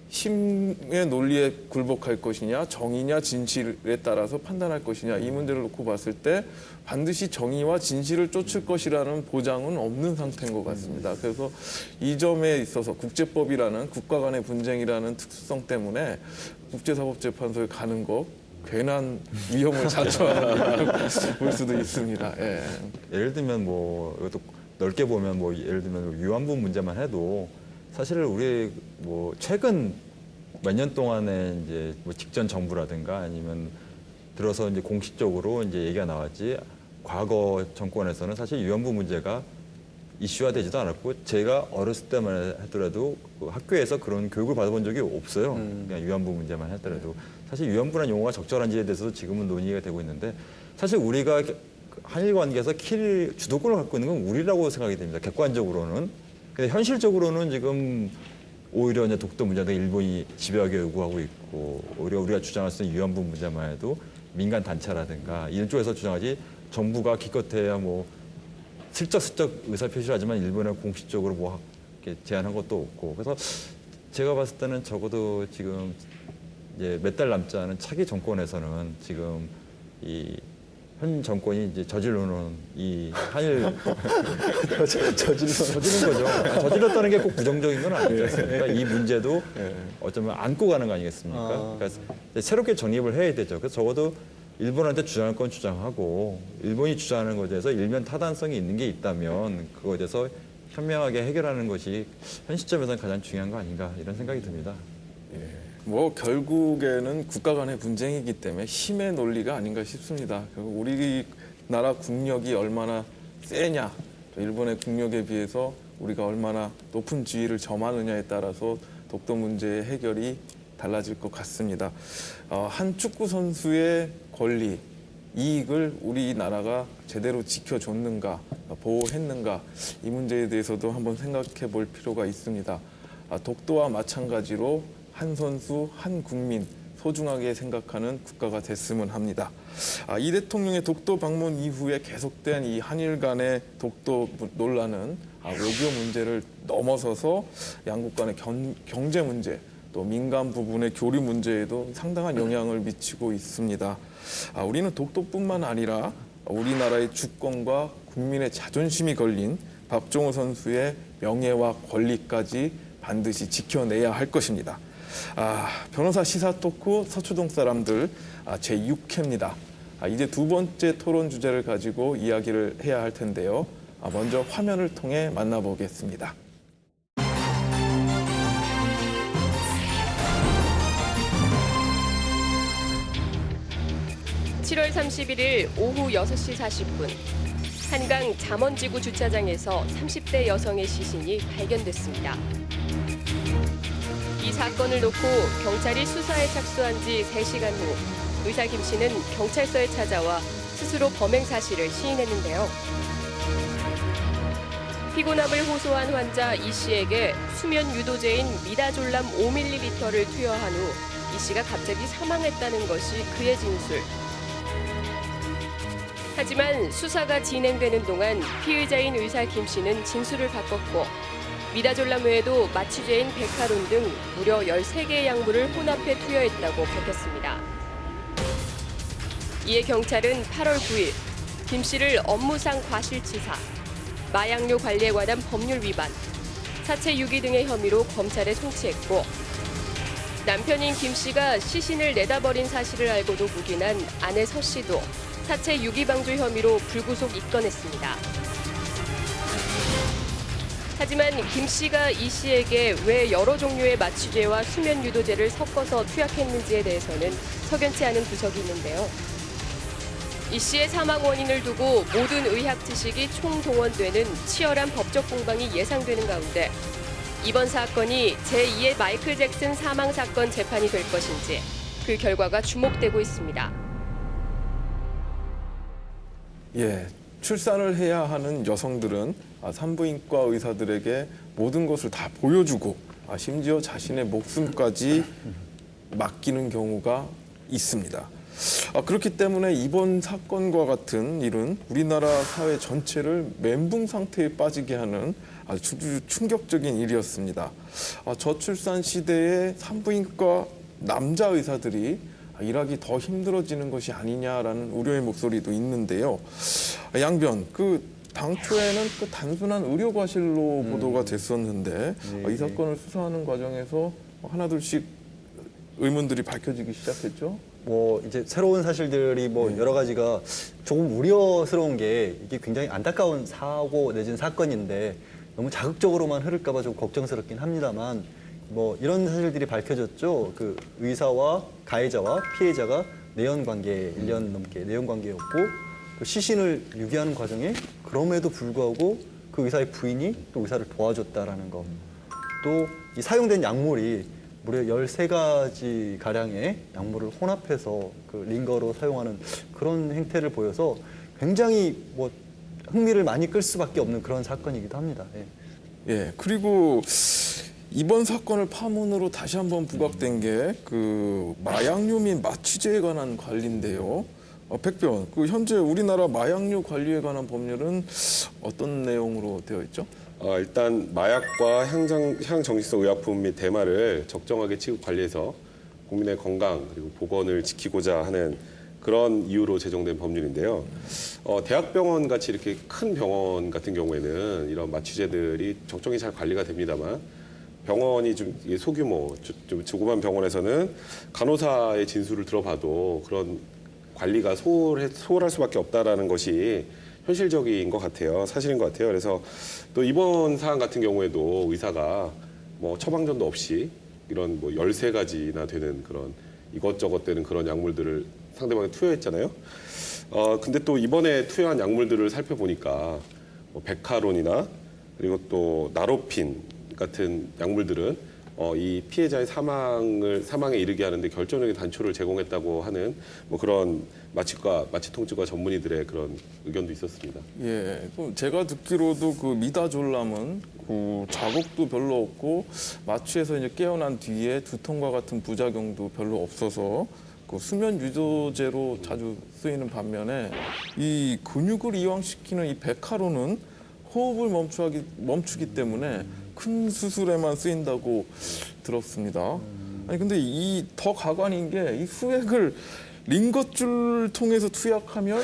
힘의 논리에 굴복할 것이냐, 정의냐, 진실에 따라서 판단할 것이냐 이 문제를 놓고 봤을 때 반드시 정의와 진실을 쫓을 것이라는 보장은 없는 상태인 것 같습니다. 그래서 이 점에 있어서 국제법이라는 국가 간의 분쟁이라는 특수성 때문에 국제사법재판소에 가는 거 괜한 위험을 자초하는 볼 수도 있습니다. 예. 예를 들면 뭐 이것도 넓게 보면 뭐 예를 들면 위안부 문제만 해도 사실 우리 뭐 최근 몇 년 동안에 이제 뭐 직전 정부라든가 아니면 들어서 이제 공식적으로 이제 얘기가 나왔지 과거 정권에서는 사실 위안부 문제가 이슈화되지도 않았고 제가 어렸을 때만 하더라도 그 학교에서 그런 교육을 받아본 적이 없어요. 그냥 위안부 문제만 하더라도 사실 위안부라는 용어가 적절한지에 대해서도 지금은 논의가 되고 있는데 사실 우리가 한일 관계에서 주도권을 갖고 있는 건 우리라고 생각이 됩니다. 객관적으로는. 근데 현실적으로는 지금 오히려 이제 독도 문제 등 일본이 집요하게 요구하고 있고 오히려 우리가 주장할 수 있는 위안부 문제만 해도 민간 단체라든가 이런 쪽에서 주장하지 정부가 기껏해야 뭐 슬쩍슬쩍 의사표시를 하지만 일본에 공식적으로 뭐 이렇게 제안한 것도 없고 그래서 제가 봤을 때는 적어도 지금 이제 몇 달 남지 않은 차기 정권에서는 지금 이 현 정권이 이제 저지르는 이 한일 저지른 거죠. 저질렀다는 게 꼭 부정적인 건 아니지 않습니까? 이 문제도 어쩌면 안고 가는 거 아니겠습니까? 그래서 새롭게 정립을 해야 되죠. 그래서 적어도 일본한테 주장할 건 주장하고 일본이 주장하는 것에 대해서 일면 타당성이 있는 게 있다면 그거에 대해서 현명하게 해결하는 것이 현 시점에서는 가장 중요한 거 아닌가 이런 생각이 듭니다. 뭐 결국에는 국가 간의 분쟁이기 때문에 힘의 논리가 아닌가 싶습니다. 결국 우리나라 국력이 얼마나 세냐, 일본의 국력에 비해서 우리가 얼마나 높은 지위를 점하느냐에 따라서 독도 문제의 해결이 달라질 것 같습니다. 한 축구 선수의 권리, 이익을 우리나라가 제대로 지켜줬는가, 보호했는가 이 문제에 대해서도 한번 생각해 볼 필요가 있습니다. 독도와 마찬가지로 한 선수, 한 국민 소중하게 생각하는 국가가 됐으면 합니다. 이 대통령의 독도 방문 이후에 계속된 이 한일 간의 독도 논란은 외교 문제를 넘어서서 양국 간의 경제 문제, 또 민간 부분의 교류 문제에도 상당한 영향을 미치고 있습니다. 우리는 독도뿐만 아니라 우리나라의 주권과 국민의 자존심이 걸린 박종호 선수의 명예와 권리까지 반드시 지켜내야 할 것입니다. 변호사 시사 토크 서초동 사람들 제6회입니다. 이제 두 번째 토론 주제를 가지고 이야기를 해야 할 텐데요. 먼저 화면을 통해 만나보겠습니다. (7월 31일) 오후 6시 40분 한강 잠원지구 주차장에서 30대 여성의 시신이 발견됐습니다. 이 사건을 놓고 경찰이 수사에 착수한 지 3시간 후 의사 김 씨는 경찰서에 찾아와 스스로 범행 사실을 시인했는데요. 피곤함을 호소한 환자 이 씨에게 수면 유도제인 미다졸람 5ml를 투여한 후 이 씨가 갑자기 사망했다는 것이 그의 진술. 하지만 수사가 진행되는 동안 피의자인 의사 김 씨는 진술을 바꿨고 미다졸람 외에도 마취제인 베카론 등 무려 13개의 약물을 혼합해 투여했다고 밝혔습니다. 이에 경찰은 8월 9일 김 씨를 업무상 과실치사, 마약류 관리에 관한 법률 위반, 사체 유기 등의 혐의로 검찰에 송치했고 남편인 김 씨가 시신을 내다버린 사실을 알고도 묵인한 아내 서 씨도 사체 유기방조 혐의로 불구속 입건했습니다. 하지만 김 씨가 이 씨에게 왜 여러 종류의 마취제와 수면 유도제를 섞어서 투약했는지에 대해서는 석연치 않은 구석이 있는데요. 이 씨의 사망 원인을 두고 모든 의학 지식이 총동원되는 치열한 법적 공방이 예상되는 가운데 이번 사건이 제2의 마이클 잭슨 사망 사건 재판이 될 것인지 그 결과가 주목되고 있습니다. 예, 출산을 해야 하는 여성들은 산부인과 의사들에게 모든 것을 다 보여주고 심지어 자신의 목숨까지 맡기는 경우가 있습니다. 그렇기 때문에 이번 사건과 같은 일은 우리나라 사회 전체를 멘붕 상태에 빠지게 하는 아주 충격적인 일이었습니다. 저출산 시대에 산부인과 남자 의사들이 일하기 더 힘들어지는 것이 아니냐라는 우려의 목소리도 있는데요. 양변, 당초에는 단순한 의료 과실로 보도가 됐었는데 이 사건을 수사하는 과정에서 하나둘씩 의문들이 밝혀지기 시작했죠. 이제 새로운 사실들이 여러 가지가 조금 우려스러운 게 이게 굉장히 안타까운 사고 내진 사건인데 너무 자극적으로만 흐를까봐 좀 걱정스럽긴 합니다만 이런 사실들이 밝혀졌죠. 그 의사와 가해자와 피해자가 내연 관계 1년 넘게 내연 관계였고 또 시신을 유기하는 과정에 그럼에도 불구하고 그 의사의 부인이 또 의사를 도와줬다라는 거. 또 이 사용된 약물이 무려 13가지 가량의 약물을 혼합해서 그 링거로 사용하는 그런 행태를 보여서 굉장히 흥미를 많이 끌 수밖에 없는 그런 사건이기도 합니다. 예, 그리고 이번 사건을 파문으로 다시 한번 부각된 게 마약류 및 마취제에 관한 관리인데요. 백변, 현재 우리나라 마약류 관리에 관한 법률은 어떤 내용으로 되어 있죠? 일단 마약과 향정신성 의약품 및 대마를 적정하게 취급 관리해서 국민의 건강 그리고 보건을 지키고자 하는 그런 이유로 제정된 법률인데요. 대학병원 같이 이렇게 큰 병원 같은 경우에는 이런 마취제들이 적정히 잘 관리가 됩니다만 병원이 좀 소규모, 좀 조그만 병원에서는 간호사의 진술을 들어봐도 그런 관리가 소홀할 수밖에 없다라는 것이 현실적인 것 같아요. 사실인 것 같아요. 그래서 또 이번 사안 같은 경우에도 의사가 처방전도 없이 이런 13가지나 되는 그런 이것저것 되는 그런 약물들을 상대방에 투여했잖아요. 근데 또 이번에 투여한 약물들을 살펴보니까 베카론이나 그리고 또 나로핀 같은 약물들은 이 피해자의 사망에 이르게 하는데 결정적인 단초를 제공했다고 하는 그런 마취통증과 전문의들의 그런 의견도 있었습니다. 예, 제가 듣기로도 미다졸람은 자극도 별로 없고 마취해서 이제 깨어난 뒤에 두통과 같은 부작용도 별로 없어서 수면 유도제로 자주 쓰이는 반면에 이 근육을 이완시키는 이 베카론은 호흡을 멈추기 때문에 큰 수술에만 쓰인다고 들었습니다. 아니 근데 이 더 가관인 게 이 수액을 링거줄 통해서 투약하면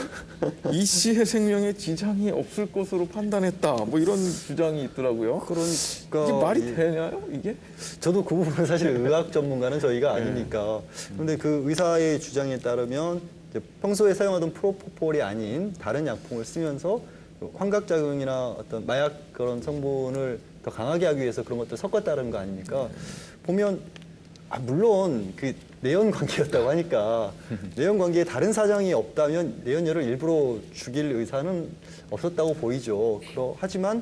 이 씨의 생명에 지장이 없을 것으로 판단했다. 이런 주장이 있더라고요. 그러니까 이게 말이 되나요? 이게? 저도 그 부분은 사실 의학 전문가는 저희가 아니니까. 그런데 그 의사의 주장에 따르면 이제 평소에 사용하던 프로포폴이 아닌 다른 약품을 쓰면서 환각작용이나 어떤 마약 그런 성분을 더 강하게 하기 위해서 그런 것들 섞었다는 거 아닙니까? 보면 물론 내연 관계였다고 하니까 내연 관계에 다른 사정이 없다면 내연녀를 일부러 죽일 의사는 없었다고 보이죠. 하지만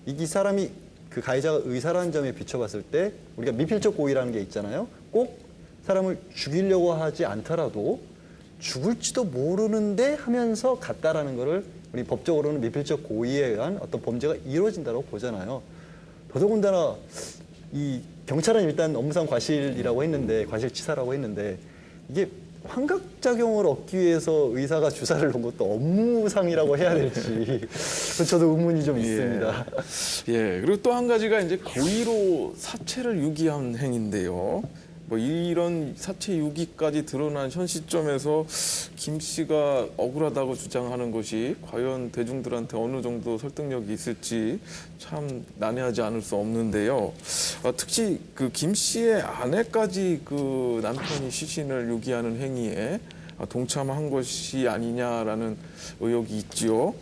이 사람이 그 가해자가 의사라는 점에 비춰봤을 때 우리가 미필적 고의라는 게 있잖아요. 꼭 사람을 죽이려고 하지 않더라도 죽을지도 모르는데 하면서 갔다라는 거를 우리 법적으로는 미필적 고의에 의한 어떤 범죄가 이루어진다고 보잖아요. 더더군다나 이 경찰은 일단 업무상 과실이라고 했는데 과실치사라고 했는데 이게 환각작용을 얻기 위해서 의사가 주사를 놓은 것도 업무상이라고 해야 될지 저도 의문이 좀 있습니다. 예, 그리고 또 한 가지가 이제 고의로 사체를 유기한 행위인데요. 뭐 이런 사체 유기까지 드러난 현 시점에서 김 씨가 억울하다고 주장하는 것이 과연 대중들한테 어느 정도 설득력이 있을지 참 난해하지 않을 수 없는데요. 특히 그 김 씨의 아내까지 그 남편이 시신을 유기하는 행위에 동참한 것이 아니냐라는 의혹이 있지요.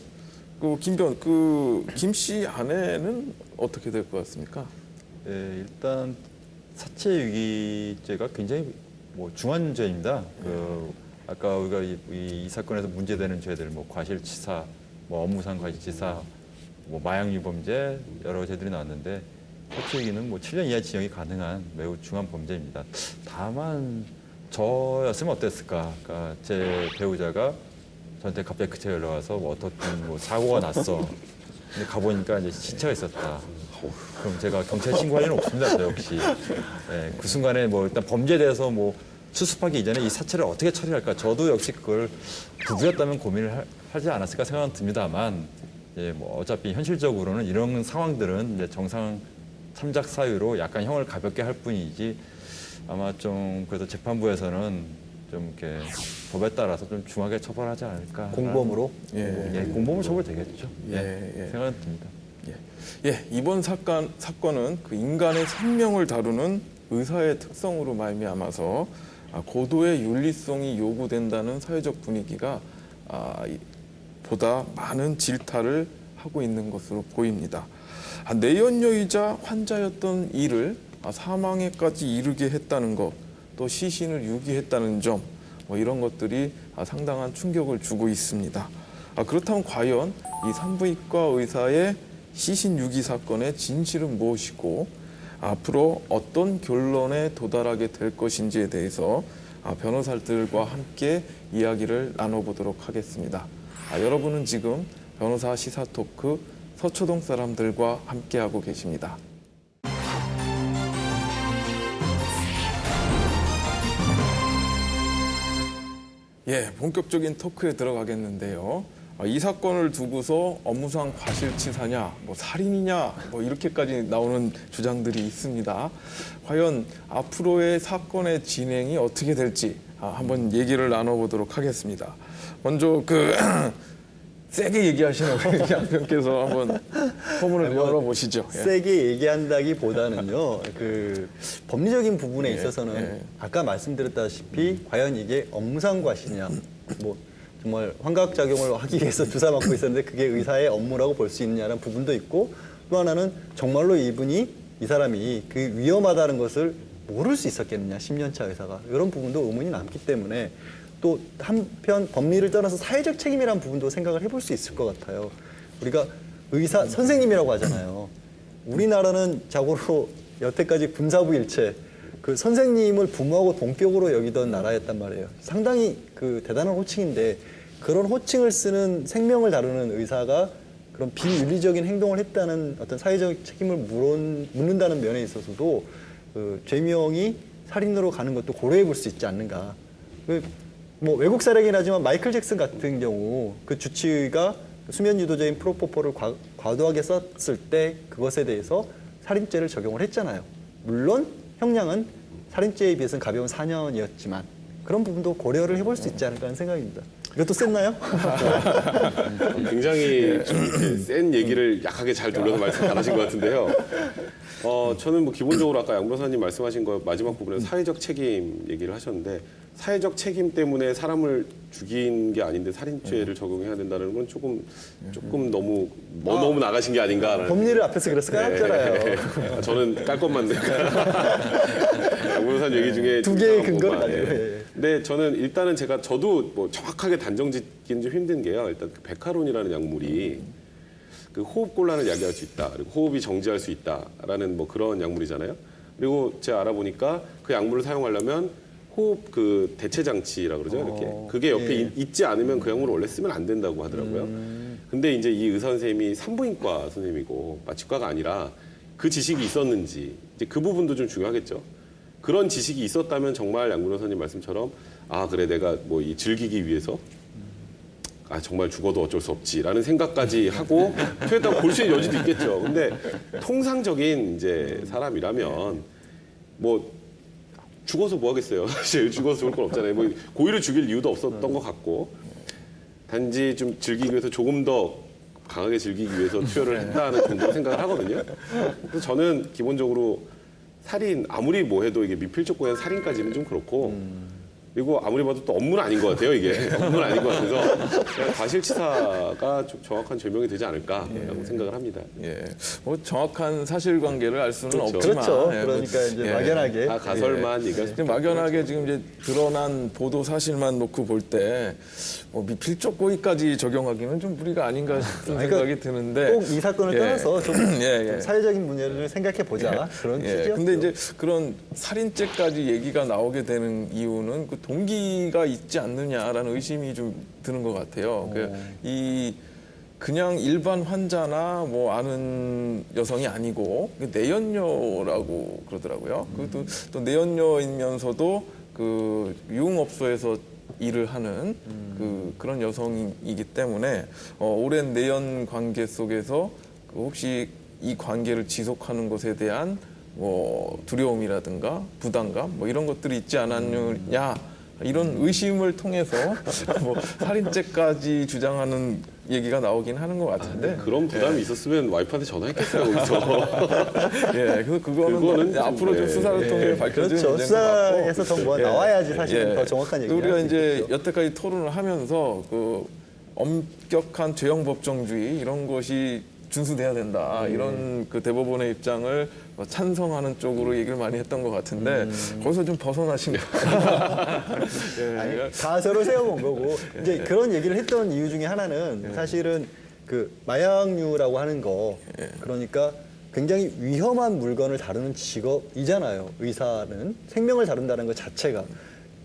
김 씨 아내는 어떻게 될 것 같습니까? 예, 일단 사체 유기죄가 굉장히 뭐 중한 죄입니다. 아까 우리가 이 사건에서 문제되는 죄들, 뭐 과실치사, 뭐 업무상 과실치사, 뭐 마약 유범죄 여러 죄들이 나왔는데 사체 유기는 뭐 7년 이하 징역이 가능한 매우 중한 범죄입니다. 다만 저였으면 어땠을까? 그러니까 제 배우자가 저한테 갑자기 그때 연락 와서 뭐 어떻든 뭐 사고가 났어. 근데 가보니까 이제 시체가 있었다. 그럼 제가 경찰 신고할 일은 없습니다. 저 역시. 예, 그 순간에 뭐 일단 범죄에 대해서 뭐 수습하기 이전에 이 사체를 어떻게 처리할까. 저도 역시 그걸 부부였다면 고민을 하지 않았을까 생각은 듭니다만, 예, 뭐 어차피 현실적으로는 이런 상황들은 이제 정상 참작 사유로 약간 형을 가볍게 할 뿐이지 아마 좀 그래도 재판부에서는 좀 이렇게 법에 따라서 좀 중하게 처벌하지 않을까. 공범으로? 예, 공범으로 처벌되겠죠. 예. 생각은 듭니다. 예, 이번 사건은 그 인간의 생명을 다루는 의사의 특성으로 말미암아서 고도의 윤리성이 요구된다는 사회적 분위기가 보다 많은 질타를 하고 있는 것으로 보입니다. 내연녀이자 환자였던 이를 사망에까지 이르게 했다는 것, 또 시신을 유기했다는 점, 뭐 이런 것들이 상당한 충격을 주고 있습니다. 그렇다면 과연 이 산부인과 의사의 시신 유기 사건의 진실은 무엇이고 앞으로 어떤 결론에 도달하게 될 것인지에 대해서 변호사들과 함께 이야기를 나눠보도록 하겠습니다. 여러분은 지금 변호사 시사토크 서초동 사람들과 함께하고 계십니다. 예, 본격적인 토크에 들어가겠는데요. 이 사건을 두고서 업무상 과실치사냐, 뭐 살인이냐, 뭐 이렇게까지 나오는 주장들이 있습니다. 과연 앞으로의 사건의 진행이 어떻게 될지 한번 얘기를 나눠보도록 하겠습니다. 먼저 세게 얘기하시는 우리 양평께서 한번 포문을 열어보시죠. 예. 세게 얘기한다기보다는요, 그 법리적인 부분에 있어서는 예. 아까 말씀드렸다시피 과연 이게 업무상 과실이냐, 뭐 정말 환각작용을 하기 위해서 주사 맞고 있었는데 그게 의사의 업무라고 볼 수 있느냐는 부분도 있고, 또 하나는 정말로 이 사람이 그 위험하다는 것을 모를 수 있었겠느냐, 10년차 의사가. 이런 부분도 의문이 남기 때문에 또 한편 법리를 떠나서 사회적 책임이라는 부분도 생각을 해볼 수 있을 것 같아요. 우리가 의사 선생님이라고 하잖아요. 우리나라는 자고로 여태까지 군사부 일체, 그 선생님을 부모하고 동격으로 여기던 나라였단 말이에요. 상당히 그 대단한 호칭인데 그런 호칭을 쓰는 생명을 다루는 의사가 그런 비윤리적인 행동을 했다는 어떤 사회적 책임을 묻는다는 면에 있어서도 그 죄명이 살인으로 가는 것도 고려해 볼 수 있지 않는가. 뭐 외국 사례긴 하지만 마이클 잭슨 같은 경우 그 주치의가 수면 유도제인 프로포폴을 과도하게 썼을 때 그것에 대해서 살인죄를 적용을 했잖아요. 물론 형량은 살인죄에 비해서는 가벼운 4년이었지만 그런 부분도 고려를 해볼 수 있지 않을까 하는 생각입니다. 이것도 셌나요? 굉장히 좀 이렇게 센 얘기를 약하게 잘 돌려서 말씀 잘하신 것 같은데요. 저는 뭐 기본적으로 아까 양 변호사님 말씀하신 거 마지막 부분에 사회적 책임 얘기를 하셨는데 사회적 책임 때문에 사람을 죽인 게 아닌데 살인죄를 적용해야 된다는 건 조금 너무 너무 나가신 게 아닌가. 법리를 앞에서 그래서 깔았잖아요. 저는 깔 것만 내가. 양 변호사님 얘기 중에 두 개의 중요한 근거를 것만. 가지고. 예. 근데 저는 일단은 저도 뭐 정확하게 단정 짓기는 좀 힘든 게요. 일단 그 베카론이라는 약물이 그 호흡곤란을 야기할 수 있다. 그리고 호흡이 정지할 수 있다라는 뭐 그런 약물이잖아요. 그리고 제가 알아보니까 그 약물을 사용하려면 호흡 그 대체 장치라 그러죠. 이렇게 그게 옆에 있지 않으면 그 약물을 원래 쓰면 안 된다고 하더라고요. 근데 이제 이 의사 선생님이 산부인과 선생님이고 마취과가 아니라 그 지식이 있었는지 이제 그 부분도 좀 중요하겠죠. 그런 지식이 있었다면 정말 양 변호사님 말씀처럼 그래 내가 뭐 이 즐기기 위해서 정말 죽어도 어쩔 수 없지라는 생각까지 하고 퇴했다고 볼 수 있는 여지도 있겠죠. 근데 통상적인 이제 사람이라면 뭐 죽어서 뭐 하겠어요. 사실 죽어서 좋을 건 없잖아요. 뭐 고의를 죽일 이유도 없었던 것 같고 단지 좀 즐기기 위해서 조금 더 강하게 즐기기 위해서 투여를 했다는 정도 생각을 하거든요. 그래서 저는 기본적으로 살인 아무리 뭐 해도 이게 미필적 고의한 살인까지는 좀 그렇고 그리고 아무리 봐도 또 업무는 아닌 것 같아요. 이게 업무는 아닌 것 같아서 그냥 과실치사가 좀 정확한 죄명이 되지 않을까라고 생각을 합니다. 예, 뭐 정확한 사실관계를 알 수는 그렇죠. 없지만, 그렇죠. 예, 그러니까 이제 막연하게 가설만 얘기할 수 지금 막연하게 지금 이제 드러난 보도 사실만 놓고 볼 때 미필적 고의까지 적용하기는 좀 무리가 아닌가 싶은 그러니까 생각이 드는데 꼭 이 사건을 예. 떠나서 좀, 예, 예. 좀 사회적인 문제를 생각해 보자 그런 예, 취지였죠. 근데 이제 그런 살인죄까지 얘기가 나오게 되는 이유는 그 동기가 있지 않느냐라는 의심이 좀 드는 것 같아요. 이 그냥 일반 환자나 뭐 아는 여성이 아니고 내연녀라고 그러더라고요. 그것도 또 내연녀이면서도 그 유흥업소에서 일을 하는 그런 여성이기 때문에 오랜 내연 관계 속에서 그 혹시 이 관계를 지속하는 것에 대한 뭐 두려움이라든가 부담감 뭐 이런 것들이 있지 않았느냐 이런 의심을 통해서 뭐 살인죄까지 주장하는 얘기가 나오긴 하는 것 같은데 그런 부담이 있었으면 와이프한테 전화했겠어요. 거기서. 예, 그래서 그거는 좀, 앞으로 좀 네. 수사를 통해 밝혀지는 그렇죠. 문제인 것 같고. 수사에서 더 뭐 나와야지 사실은 더 정확한 얘기를 우리가 할수 이제 있겠죠. 여태까지 토론을 하면서 그 엄격한 죄형 법정주의 이런 것이 준수돼야 된다 이런 그 대법원의 입장을 찬성하는 쪽으로 얘기를 많이 했던 것 같은데 거기서 좀 벗어나신 것 같아요. 예. 가설을 세워본 거고 이제 그런 얘기를 했던 이유 중에 하나는 사실은 그 마약류라고 하는 거 그러니까 굉장히 위험한 물건을 다루는 직업이잖아요. 의사는 생명을 다룬다는 것 자체가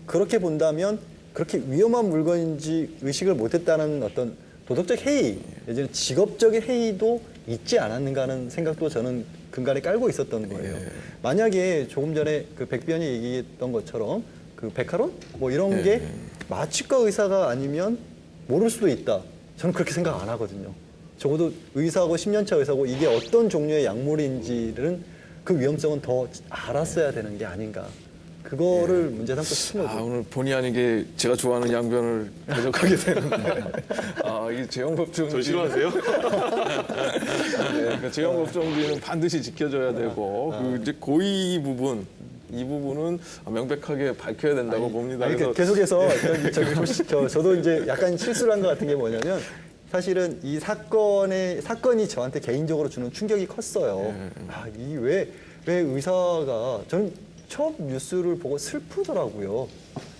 그렇게 본다면 그렇게 위험한 물건인지 의식을 못했다는 어떤 도덕적 해이 내지는 직업적인 해이도 있지 않았는가 하는 생각도 저는 근간에 깔고 있었던 거예요. 만약에 조금 전에 그 백변이 얘기했던 것처럼 그 백화론 뭐 이런 게 마취과 의사가 아니면 모를 수도 있다. 저는 그렇게 생각 안 하거든요. 적어도 의사고 10년차 의사고 이게 어떤 종류의 약물인지는 그 위험성은 더 알았어야 되는 게 아닌가. 그거를 문제 삼고 싶은 거죠. 오늘 본의 아니게 제가 좋아하는 양변을 대적하게 되는데 이게 재형법정주의 저 싫어하세요? 네, 그 재형법정주의는 반드시 지켜줘야 되고 그 이제 고의 부분 이 부분은 명백하게 밝혀야 된다고 봅니다. 아니, 그래서 계속해서 저도 이제 약간 실수를 한 것 같은 게 뭐냐면 사실은 이 사건이 저한테 개인적으로 주는 충격이 컸어요. 이 왜 의사가 저는 처음 뉴스를 보고 슬프더라고요.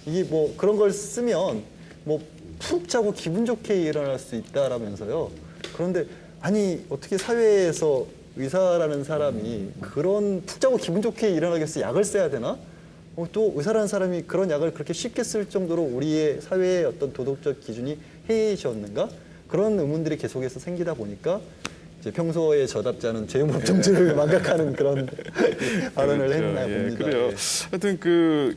이게 뭐 그런 걸 쓰면 뭐 푹 자고 기분 좋게 일어날 수 있다라면서요. 그런데 아니 어떻게 사회에서 의사라는 사람이 그런 푹 자고 기분 좋게 일어나기 위해서 약을 써야 되나? 또 의사라는 사람이 그런 약을 그렇게 쉽게 쓸 정도로 우리의 사회의 어떤 도덕적 기준이 해이해졌는가? 그런 의문들이 계속해서 생기다 보니까 이제 평소에 저답지 않은 재형법정주의를 망각하는 그런 발언을 했나 봅니다. 그래요. 예. 하여튼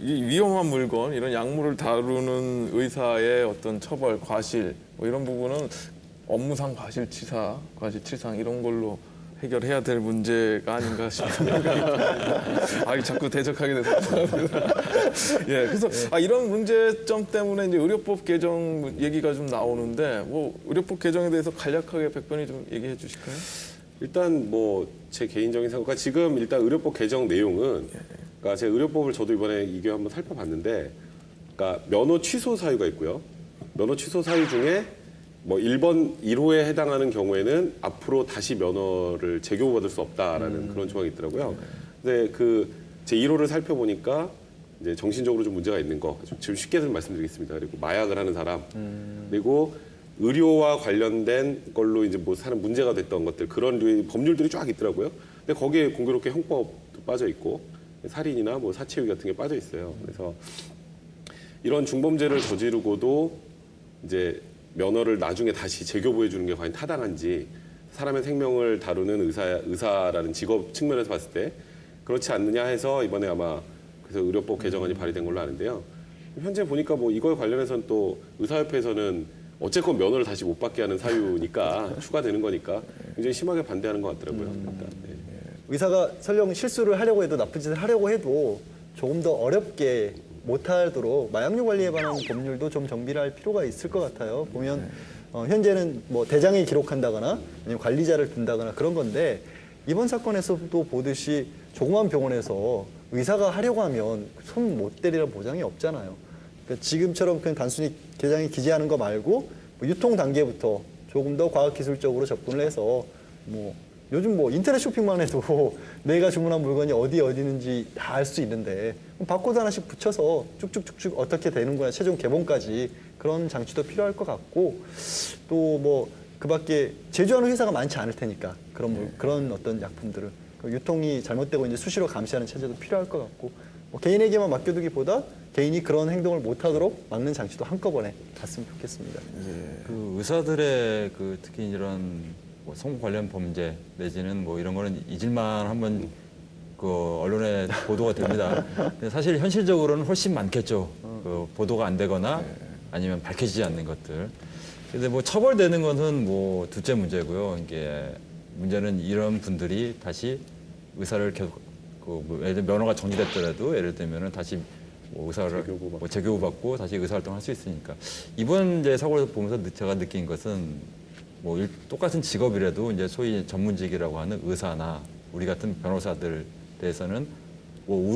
이 위험한 물건 이런 약물을 다루는 의사의 어떤 처벌, 과실 뭐 이런 부분은 업무상 과실치상 이런 걸로 해결해야 될 문제가 아닌가 싶습니다. 자꾸 대적하게 돼서. 예, 그래서 이런 문제점 때문에 이제 의료법 개정 얘기가 좀 나오는데 뭐 의료법 개정에 대해서 간략하게 백변이 좀 얘기해 주실까요? 일단 뭐 제 개인적인 생각과 지금 일단 의료법 개정 내용은 그러니까 제가 의료법을 저도 이번에 이게 한번 살펴봤는데 그러니까 면허 취소 사유가 있고요. 면허 취소 사유 중에 뭐 1번 1호에 해당하는 경우에는 앞으로 다시 면허를 재교부받을 수 없다라는 그런 조항이 있더라고요. 근데 그 제 1호를 살펴보니까 이제 정신적으로 좀 문제가 있는 거 지금 쉽게 좀 말씀드리겠습니다. 그리고 마약을 하는 사람 그리고 의료와 관련된 걸로 이제 뭐 사는 문제가 됐던 것들 그런 류의 법률들이 쫙 있더라고요. 근데 거기에 공교롭게 형법도 빠져 있고 살인이나 뭐 사체유기 같은 게 빠져 있어요. 그래서 이런 중범죄를 저지르고도 이제 면허를 나중에 다시 재교부해 주는 게 과연 타당한지 사람의 생명을 다루는 의사라는 직업 측면에서 봤을 때 그렇지 않느냐 해서 이번에 아마 그래서 의료법 개정안이 발의된 걸로 아는데요. 현재 보니까 뭐 이거에 관련해서는 또 의사협회에서는 어쨌건 면허를 다시 못 받게 하는 사유니까 추가되는 거니까 굉장히 심하게 반대하는 것 같더라고요. 일단, 네. 의사가 설령 실수를 하려고 해도 나쁜 짓을 하려고 해도 조금 더 어렵게 못하도록 마약류 관리에 관한 법률도 좀 정비를 할 필요가 있을 것 같아요. 보면 현재는 뭐 대장에 기록한다거나 아니면 관리자를 둔다거나 그런 건데 이번 사건에서도 보듯이 조그만 병원에서 의사가 하려고 하면 손 못 대리라는 보장이 없잖아요. 그러니까 지금처럼 그냥 단순히 대장에 기재하는 거 말고 뭐 유통 단계부터 조금 더 과학기술적으로 접근을 해서 뭐 요즘 뭐 인터넷 쇼핑만 해도 내가 주문한 물건이 어디 있는지 다 알 수 있는데 바코드 하나씩 붙여서 쭉쭉쭉쭉 어떻게 되는구나 최종 개봉까지 그런 장치도 필요할 것 같고 또 뭐 그밖에 제조하는 회사가 많지 않을 테니까 그런 어떤 약품들을 유통이 잘못되고 이제 수시로 감시하는 체제도 필요할 것 같고 뭐 개인에게만 맡겨두기보다 개인이 그런 행동을 못하도록 막는 장치도 한꺼번에 갔으면 좋겠습니다. 그 의사들의 그 특히 이런 뭐 성분 관련 범죄 내지는 뭐 이런 거는 잊을만 한번 그 언론에 보도가 됩니다. 근데 사실 현실적으로는 훨씬 많겠죠. 그 보도가 안 되거나 아니면 밝혀지지 않는 것들. 근데 뭐 처벌되는 것은 뭐 둘째 문제고요. 이게 문제는 이런 분들이 다시 의사를 계속 뭐 예를 들면 면허가 정지됐더라도 예를 들면은 다시 뭐 의사를 재교부 받고 다시 의사활동을 할 수 있으니까 이번 이제 사고를 보면서 제가 느낀 것은 뭐 똑같은 직업이라도 이제 소위 전문직이라고 하는 의사나 우리 같은 변호사들 대해서는 뭐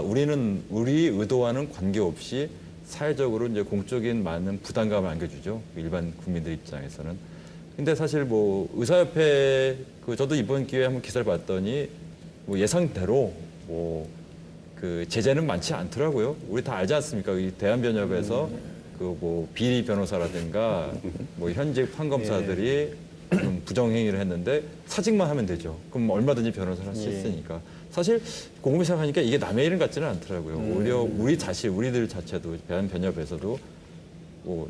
우리는 우리 의도와는 관계없이 사회적으로 이제 공적인 많은 부담감을 안겨주죠. 일반 국민들 입장에서는. 근데 사실 뭐 의사협회 저도 이번 기회에 한번 기사를 봤더니 뭐 예상대로 뭐 그 제재는 많지 않더라고요. 우리 다 알지 않습니까? 이 대한변협에서 그 뭐 비리 변호사라든가 뭐 현직 판검사들이 좀 부정행위를 했는데 사직만 하면 되죠. 그럼 얼마든지 변호사를 할 수 있으니까. 사실 곰곰이 생각하니까 이게 남의 일은 같지는 않더라고요. 오히려 우리들 자체도 대한변협에서도 뭐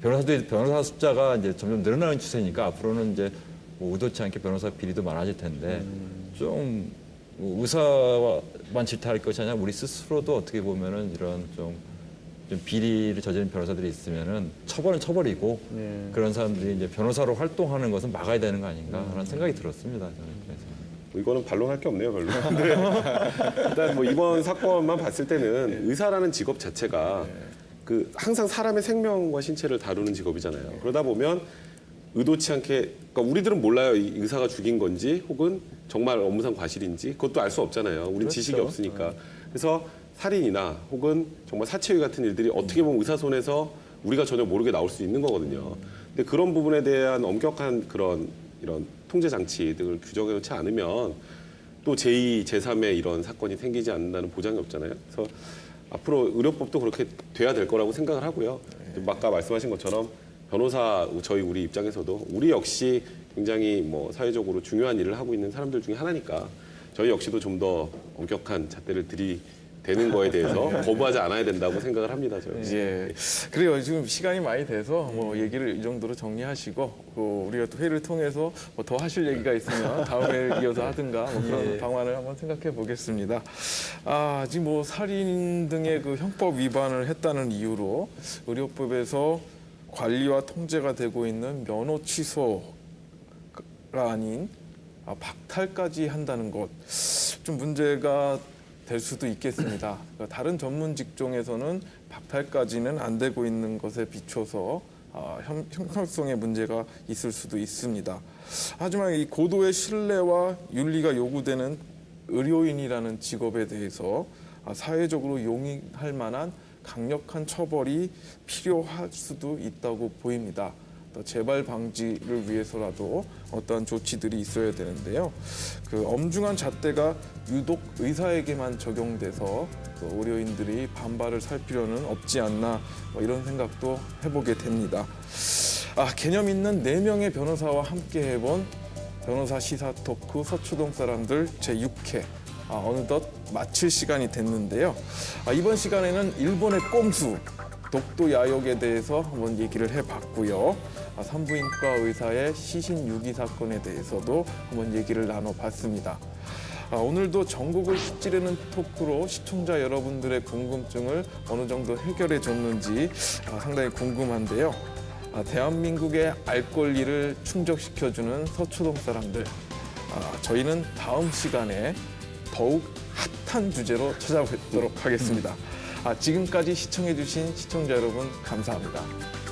변호사 숫자가 이제 점점 늘어나는 추세니까 앞으로는 이제 뭐 의도치 않게 변호사 비리도 많아질 텐데 좀 의사만 질타할 것이 아니라 우리 스스로도 어떻게 보면은 이런 좀 비리를 저지른 변호사들이 있으면은 처벌은 처벌이고 그런 사람들이 이제 변호사로 활동하는 것은 막아야 되는 거 아닌가라는 생각이 들었습니다. 저는 그래서. 이거는 반론할 게 없네요, 별로. 근데 일단 뭐 이번 사건만 봤을 때는 의사라는 직업 자체가 그 항상 사람의 생명과 신체를 다루는 직업이잖아요. 그러다 보면 의도치 않게, 그러니까 우리들은 몰라요. 이 의사가 죽인 건지 혹은 정말 업무상 과실인지 그것도 알 수 없잖아요. 우린 그렇죠. 지식이 없으니까. 그래서 살인이나 혹은 정말 사체유기 같은 일들이 어떻게 보면 의사 손에서 우리가 전혀 모르게 나올 수 있는 거거든요. 근데 그런 부분에 대한 엄격한 이런 통제 장치 등을 규정해 놓지 않으면 또 제2, 제3의 이런 사건이 생기지 않는다는 보장이 없잖아요. 그래서 앞으로 의료법도 그렇게 돼야 될 거라고 생각을 하고요. 아까 말씀하신 것처럼 변호사 우리 입장에서도 우리 역시 굉장히 뭐 사회적으로 중요한 일을 하고 있는 사람들 중에 하나니까 저희 역시도 좀 더 엄격한 잣대를 들이대는 거에 대해서 거부하지 않아야 된다고 생각을 합니다. 저는. 예. 그래요. 지금 시간이 많이 돼서 뭐 얘기를 이 정도로 정리하시고 우리가 또 회의를 통해서 뭐 더 하실 얘기가 있으면 다음에 이어서 하든가 뭐 그런 방안을 한번 생각해 보겠습니다. 지금 뭐 살인 등의 그 형법 위반을 했다는 이유로 의료법에서 관리와 통제가 되고 있는 면허 취소가 아닌 박탈까지 한다는 것 좀 문제가 될 수도 있겠습니다. 그러니까 다른 전문 직종에서는 박탈까지는 안 되고 있는 것에 비춰서 형평성의 문제가 있을 수도 있습니다. 하지만 이 고도의 신뢰와 윤리가 요구되는 의료인이라는 직업에 대해서 사회적으로 용인할 만한 강력한 처벌이 필요할 수도 있다고 보입니다. 재발 방지를 위해서라도 어떠한 조치들이 있어야 되는데요. 그 엄중한 잣대가 유독 의사에게만 적용돼서 의료인들이 반발을 살 필요는 없지 않나 뭐 이런 생각도 해보게 됩니다. 개념 있는 4명의 변호사와 함께 해본 변호사 시사 토크 서초동 사람들 제6회 어느덧 마칠 시간이 됐는데요. 이번 시간에는 일본의 꼼수 독도 야욕에 대해서 한번 얘기를 해봤고요. 산부인과 의사의 시신 유기 사건에 대해서도 한번 얘기를 나눠봤습니다. 오늘도 전국을 휘찌르는 토크로 시청자 여러분들의 궁금증을 어느 정도 해결해 줬는지 상당히 궁금한데요. 대한민국의 알 권리를 충족시켜주는 서초동 사람들. 저희는 다음 시간에 더욱 핫한 핫한 주제로 찾아뵙도록 하겠습니다. 지금까지 시청해주신 시청자 여러분 감사합니다.